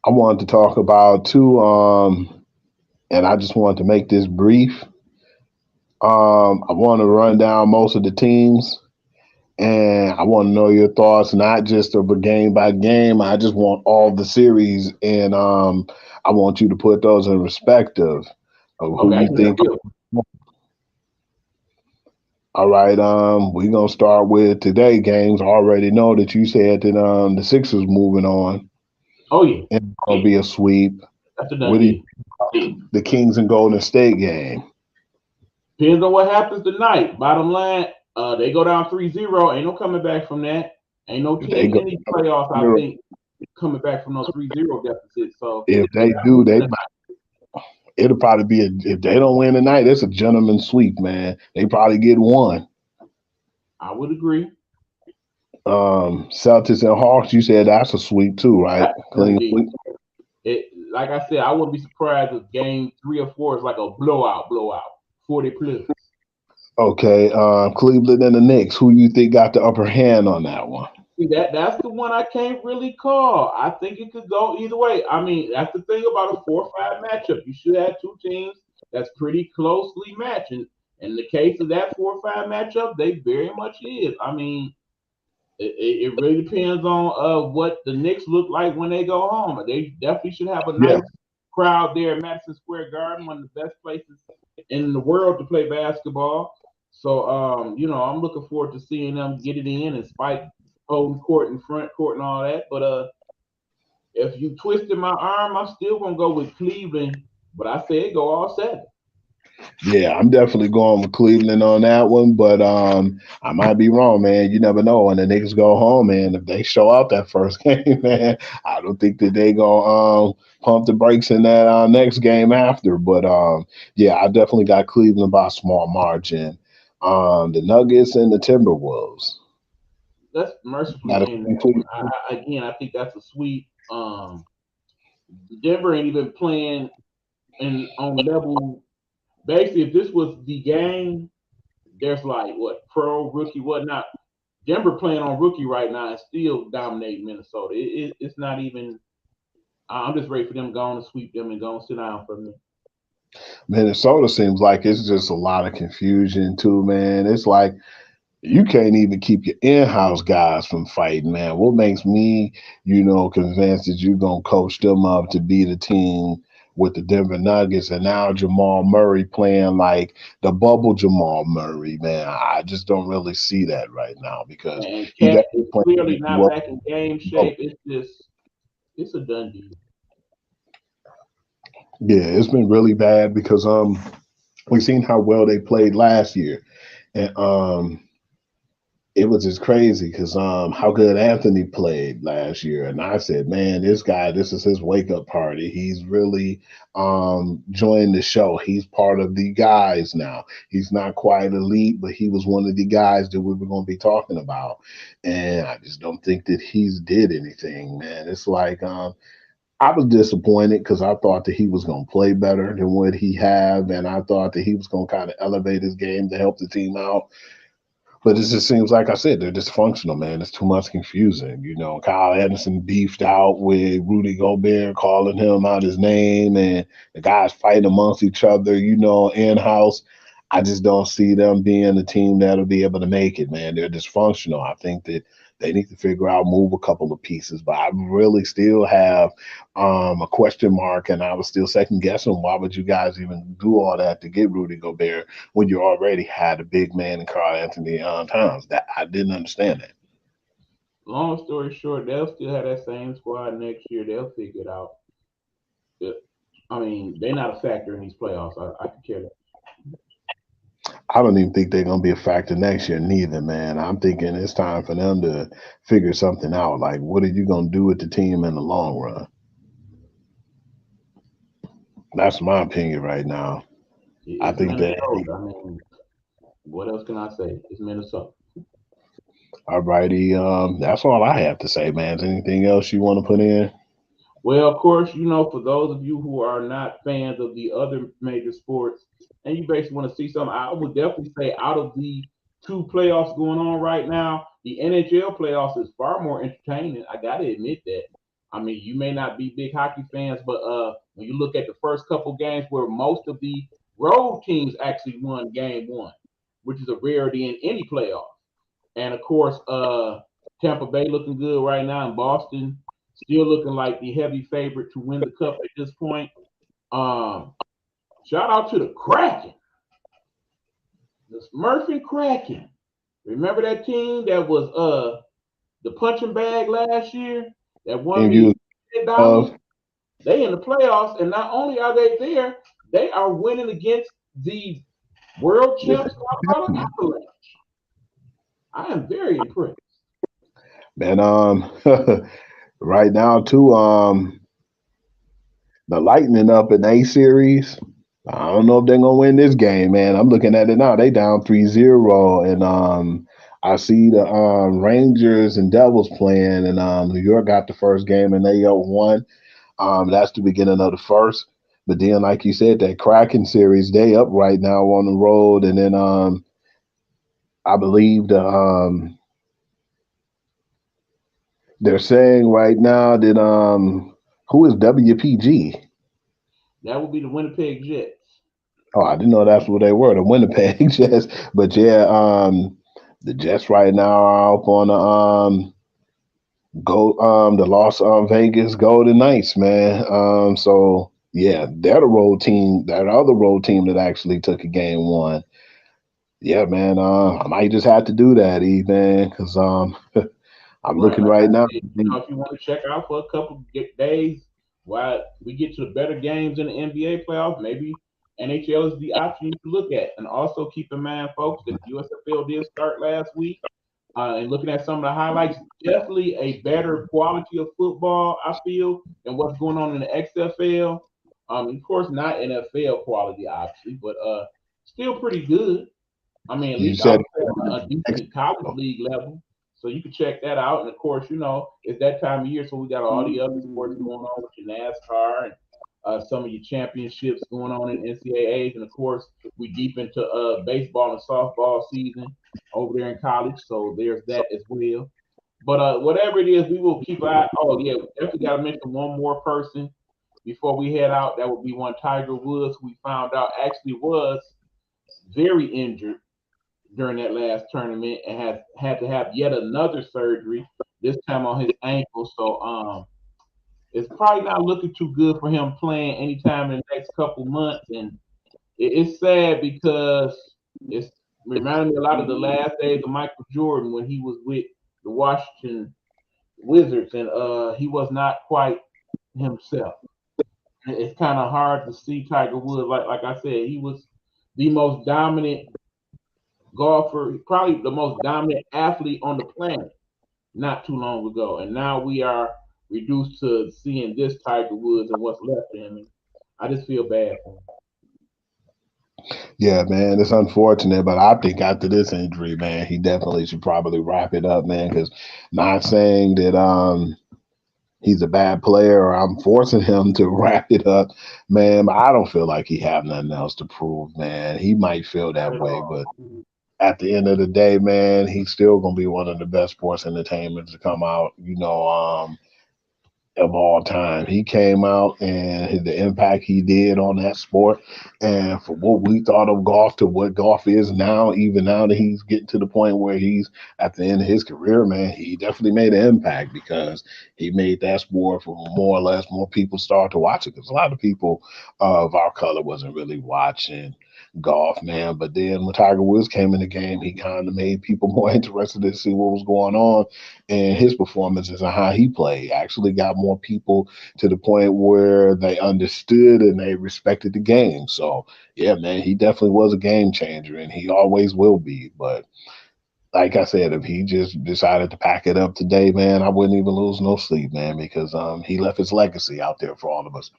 I wanted to talk about two, and I just wanted to make this brief. I want to run down most of the teams, And I want to know your thoughts, not just of a game by game. I just want all the series, and I want you to put those in perspective of who Okay, you think. All right, we're gonna start with today games. I already know that you said that the Sixers moving on oh yeah, and it's gonna be a sweep. that's a What done do you deal. the Kings and Golden State game? Depends on what happens tonight. Bottom line, they go down 3-0. Ain't no coming back from that. Ain't no If they team go, in these playoffs, I think, coming back from those 3-0 deficits. So if they they got to do, win they tonight. it'll probably be if they don't win tonight, it's a gentleman's sweep, man. They probably get one. I would agree. Celtics and Hawks, you said that's a sweep too, right? That's a done Clean deal. sweep. Like I said, I wouldn't be surprised if game 3 or 4 is like a blowout, 40 plus. Okay, Cleveland and the Knicks. Who you think got the upper hand on that one? See, that's the one I can't really call. I think it could go either way. I mean, that's the thing about a 4-5 matchup. You should have two teams that's pretty closely matched. And in the case of that 4-5 matchup, they very much is. I mean, it really depends on what the Knicks look like when they go home. They definitely should have a Yeah, nice crowd there at Madison Square Garden, one of the best places in the world to play basketball. So, I'm looking forward to seeing them get it in and spike home court and front court and all that. But if you twisted my arm, I'm still gonna go with Cleveland. But I said go all 7. yeah, I'm definitely going with Cleveland on that one, but I might be wrong, man. You never know when the Knicks go home, man. If they show out that first game, man, I don't think that they gonna pump the brakes in that next game after. But yeah, I definitely got Cleveland by a small margin. The Nuggets and the Timberwolves. Let's mercifully Got end that one. Again, I think that's a sweep. Denver ain't even playing in on level. Basically, if this was the game, there's like what pro, rookie, whatnot. Denver playing on rookie right now and still dominating Minnesota. It's not even. I'm just ready for them going to sweep them and go and sit down for me. Minnesota seems like it's just a lot of confusion too, man. It's like you can't even keep your in-house guys from fighting, man. What makes me, convinced that you're gonna coach them up to be the team with the Denver Nuggets, and now Jamal Murray playing like the bubble Jamal Murray, man. I just don't really see that right now because And he Cat got is playing clearly not well. back in game shape. It's a done deal. Yeah, it's been really bad because we seen how well they played last year, and it was just crazy because how good Anthony played last year, and I said, man, this guy, this is his wake up party. He's really joined the show. He's part of the guys now. He's not quite elite, but he was one of the guys that we were going to be talking about, and I just don't think that he's did anything, man. It's like I was disappointed because I thought that he was going to play better than what he have, and I thought that he was going to kind of elevate his game to help the team out. But it just seems like I said, they're dysfunctional, man. It's too much confusing. Kyle Anderson beefed out with Rudy Gobert, calling him out his name, and the guys fighting amongst each other, in house. I just don't see them being a team that'll be able to make it, man. They're dysfunctional. I think that they need to figure out, move a couple of pieces. But I really still have a question mark, and I was still second guessing why would you guys even do all that to get Rudy Gobert when you already had a big man in Carl Anthony Towns? That I didn't understand that. Long story short, they'll still have that same squad next year. They'll figure it out. I mean, they're not a factor in these playoffs. I could care less. I don't even think they're gonna be a factor next year, neither, man. I'm thinking it's time for them to figure something out. Like, what are you gonna do with the team in the long run? That's my opinion right now. I It's think that Minnesota. I mean, what else can I say? It's Minnesota. alrighty, that's all I have to say, man. Is anything else you want to put in? Well, of course, for those of you who are not fans of the other major sports and you basically want to see something, I would definitely say out of the two playoffs going on right now, the NHL playoffs is far more entertaining. I got to admit that. I mean, you may not be big hockey fans, but when you look at the first couple games where most of the road teams actually won game one, which is a rarity in any playoff. And of course, Tampa Bay looking good right now, and Boston still looking like the heavy favorite to win the cup at this point. Um, Shout out to the Kraken, the Smurfing Kraken. Remember that team that was the punching bag last year that won And the you $1 million? They in the playoffs, and not only are they there, they are winning against the world champs Colorado Avalanche. I am very impressed. man, right now too, the Lightning up in A series. I don't know if they're gonna win this game, man. I'm looking at it now. They down 3-0, and I see the Rangers and Devils playing, and New York got the first game and they 0-1. That's the beginning of the first. But then, like you said, that Kraken series, they up right now on the road, and then I believe they're saying right now that who is WPG? That would be the Winnipeg Jets. Oh, I didn't know that's what they were, the Winnipeg Jets. But yeah, the Jets right now are up on the Las Vegas Golden Knights, man. So yeah, they're the road team. They're the other road team that actually took a game one. Yeah, man. I might just have to do that, man, because I'm Right, looking like I right now. said, if you want to check out for a couple days while we get to the better games in the NBA playoffs, maybe NHL is the option you can look at. And also keep in mind, folks, that the USFL did start last week. And looking at some of the highlights, definitely a better quality of football, I feel, than what's going on in the XFL. Of course, not NFL quality, obviously, but still pretty good. I mean, at You least I said would say on a decent college league level. So you can check that out. And of course, it's that time of year, so we got all the other sports going on with your NASCAR and some of your championships going on in NCAAs. And of course, we deep into baseball and softball season over there in college. So there's that as well. But whatever it is, we will keep an eye. Oh yeah, we definitely got to mention one more person before we head out. That would be one Tiger Woods, who we found out actually was very injured during that last tournament and has had to have yet another surgery, this time on his ankle. So it's probably not looking too good for him playing anytime in the next couple months. And it's sad because it's reminding me a lot of the last days of Michael Jordan when he was with the Washington Wizards, and he was not quite himself. It's kind of hard to see Tiger Woods. Like I said, he was the most dominant golfer, probably the most dominant athlete on the planet not too long ago. And now we are reduced to seeing this Tiger Woods and what's left of him. And I just feel bad for him. Yeah, man, it's unfortunate, but I think after this injury, man, he definitely should probably wrap it up, man. Because not saying that he's a bad player or I'm forcing him to wrap it up, man. But I don't feel like he have nothing else to prove, man. He might feel Not that at way, all. but at the end of the day, man, he's still gonna be one of the best sports entertainments to come out. Of all time. He came out and the impact he did on that sport, and for what we thought of golf to what golf is now, even now that he's getting to the point where he's at the end of his career, man, he definitely made an impact because he made that sport for more or less more people start to watch it because a lot of people of our color wasn't really watching golf, man. But then when Tiger Woods came in the game, he kind of made people more interested to see what was going on, and his performances and how he played actually got more people to the point where they understood and they respected the game. So yeah, man, he definitely was a game changer, and he always will be. But like I said, if he just decided to pack it up today, man, I wouldn't even lose no sleep, man, because he left his legacy out there for all of us.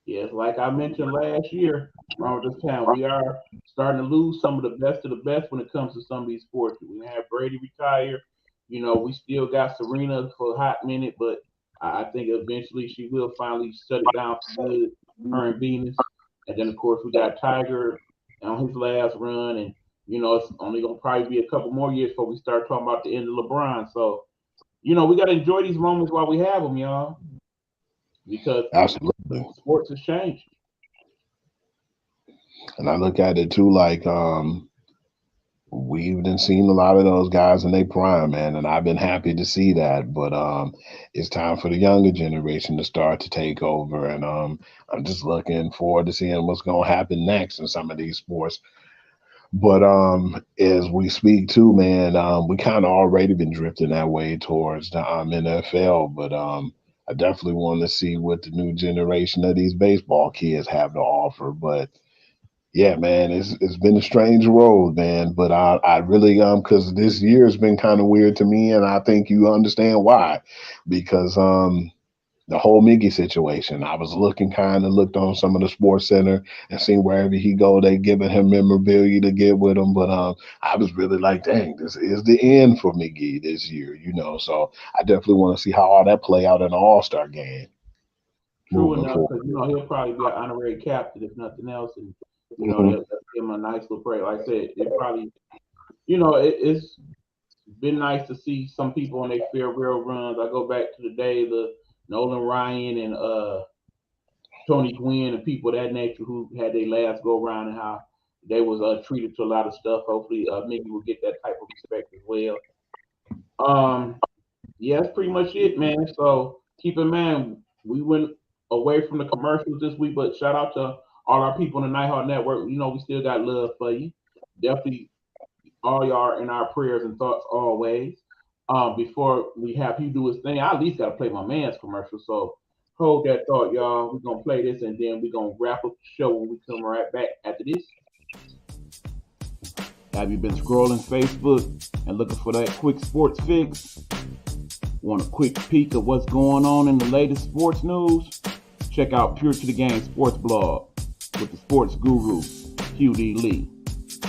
Yes, like I mentioned last year around this time, we are starting to lose some of the best when it comes to some of these sports. We have Brady retire. We still got Serena for a hot minute, but I think eventually she will finally shut it down for good, her and Venus. And then, of course, we got Tiger on his last run. And, it's only going to probably be a couple more years before we start talking about the end of LeBron. So, we got to enjoy these moments while we have them, y'all, because Absolutely. sports has changed. And I look at it too like We've been seeing a lot of those guys in their prime, man, and I've been happy to see that. But it's time for the younger generation to start to take over, and I'm just looking forward to seeing what's going to happen next in some of these sports. But as we speak too, man, we kind of already been drifting that way towards the NFL. But I definitely want to see what the new generation of these baseball kids have to offer. But yeah, man, it's been a strange road, man. But I really because this year has been kind of weird to me, and I think you understand why. Because the whole Miggy situation, I was looking kind of looked on some of the Sports Center and seen wherever he go, they giving him memorabilia to get with him. But I was really like, dang, this is the end for Miggy this year, you know. So I definitely want to see how all that play out in the All Star game True moving enough, forward. because he'll probably be an honorary captain if nothing else, and Hmm. they'll give him a nice little break. Like I said, it probably it's been nice to see some people on their farewell runs. I go back to the day the Nolan Ryan and Tony Gwynn and people of that nature who had their last go around and how they was treated to a lot of stuff. Hopefully, Miggy will get that type of respect as well. Um, yeah, that's pretty much it, man. So keep in mind, we went away from the commercials this week, but shout out to all our people in the Nighthawk Network. We still got love for you. Definitely, all y'all are in our prayers and thoughts always. Before we have you do his thing, I at least got to play my man's commercial. So hold that thought, y'all. We're going to play this and then we're going to wrap up the show when we come right back after this. Have you been scrolling Facebook and looking for that quick sports fix? Want a quick peek of what's going on in the latest sports news? Check out Pure to the Game Sports Blog with the sports guru, QD Lee.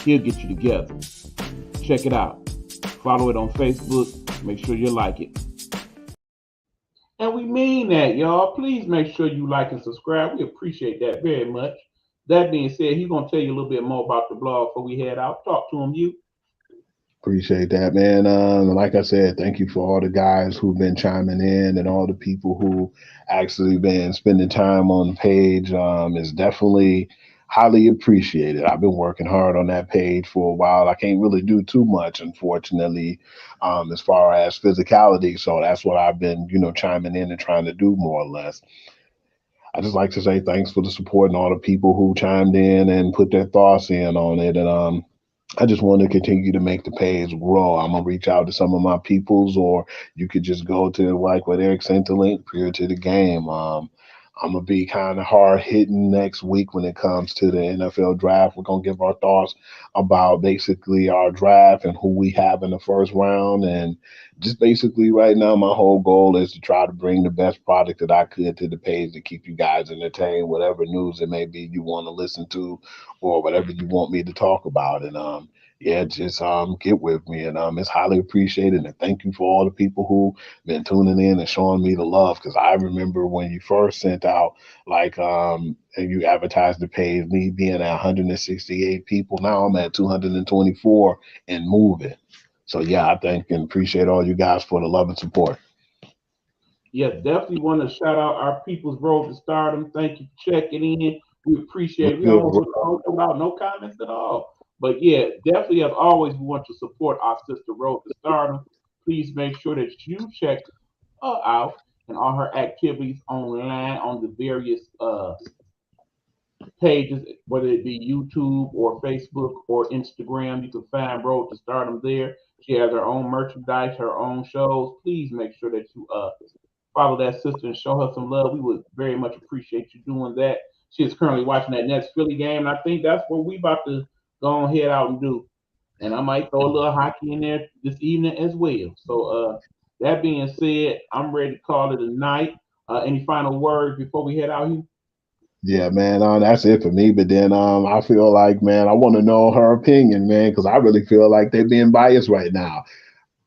He'll get you together. Check it out. Follow it on Facebook. Make sure you like it. And we mean that, y'all. Please make sure you like and subscribe. We appreciate that very much. That being said, he's going to tell you a little bit more about the blog before we head out. Talk to him, you. Appreciate that, man. Like I said, thank you for all the guys who've been chiming in and all the people who actually been spending time on the page. It's definitely highly appreciated. I've been working hard on that page for a while. I can't really do too much, unfortunately, as far as physicality. So that's what I've been, chiming in and trying to do more or less. I just like to say thanks for the support and all the people who chimed in and put their thoughts in on it. And I just want to continue to make the page grow. I'm gonna reach out to some of my peoples, or you could just go to like what Eric sent the link, Pure to the Game. I'm gonna be kind of hard hitting next week when it comes to the NFL draft. We're gonna give our thoughts about basically our draft and who we have in the first round, and just basically right now, my whole goal is to try to bring the best product that I could to the page to keep you guys entertained, whatever news it may be you want to listen to, or whatever you want me to talk about. And yeah, just get with me, and it's highly appreciated. And thank you for all the people who been tuning in and showing me the love. Because I remember when you first sent out like and you advertised the page, me being at 168 people. Now I'm at 224 and moving. So yeah, I thank and appreciate all you guys for the love and support. Yes, definitely want to shout out our People's Road to Stardom. Thank you for checking in. We appreciate it. What's We good, almost bro? went the whole show without no comments at all. But yeah, definitely as always, we want to support our sister Road to Stardom. Please make sure that you check her out and all her activities online on the various pages, whether it be YouTube or Facebook or Instagram. You can find Road to Stardom there. She has her own merchandise, her own shows. Please make sure that you follow that sister and show her some love. We would very much appreciate you doing that. She is currently watching that next Philly game, and I think that's what we about to go on head out and do. And I might throw a little hockey in there this evening as well. So that being said, I'm ready to call it a night. Any final words before we head out here? Yeah, man, that's it for me. But then I feel like, man, I want to know her opinion, man, because I really feel like they're being biased right now.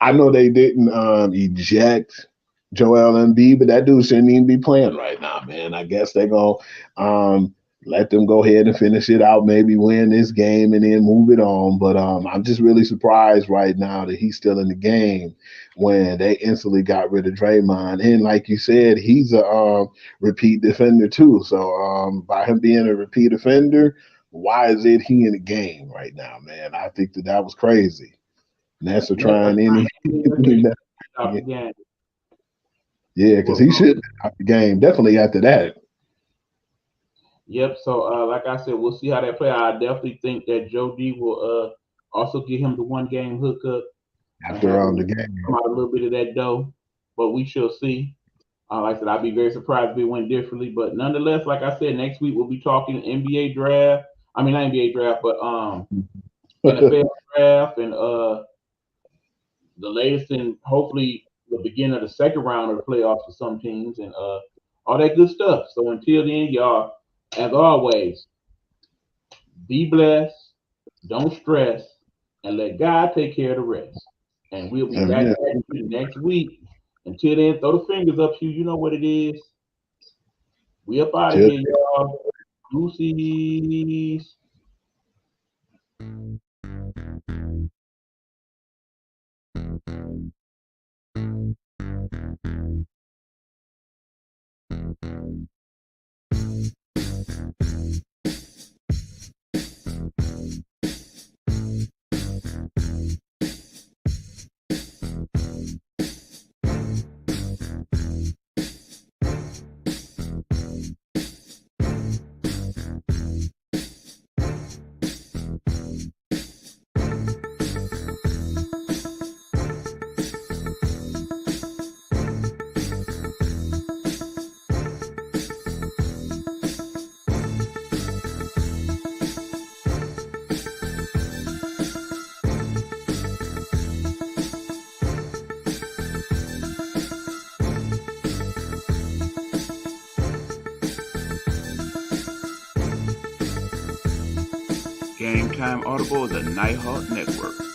I know they didn't eject Joel Embiid, but that dude shouldn't even be playing right now, man. I guess they're gonna let them go ahead and finish it out, maybe win this game and then move it on. But I'm just really surprised right now that he's still in the game when they instantly got rid of Draymond. And like you said, he's a repeat defender too. So by him being a repeat offender, why is it he in the game right now, man? I think that was crazy. Nessa Yep, trying anything. out the game. Yeah, because he should be out the game definitely after that. Yep. So, like I said, we'll see how that play. I definitely think that Joe D will also get him the 1 game hookup and After have the him game. come out a little bit of that dough. But we shall see. Like I said, I'd be very surprised if it went differently. But nonetheless, like I said, next week we'll be talking NBA draft. I mean, not NBA draft, but NFL draft and the latest in hopefully the beginning of the second round of the playoffs for some teams and all that good stuff. So until then, y'all, as always, be blessed, don't stress, and let God take care of the rest. And we'll be back at you next week. Until then, throw the fingers up, you. You know what it is. We up out of here, y'all. Deuces. Gametime Audible is a Nighthawk network.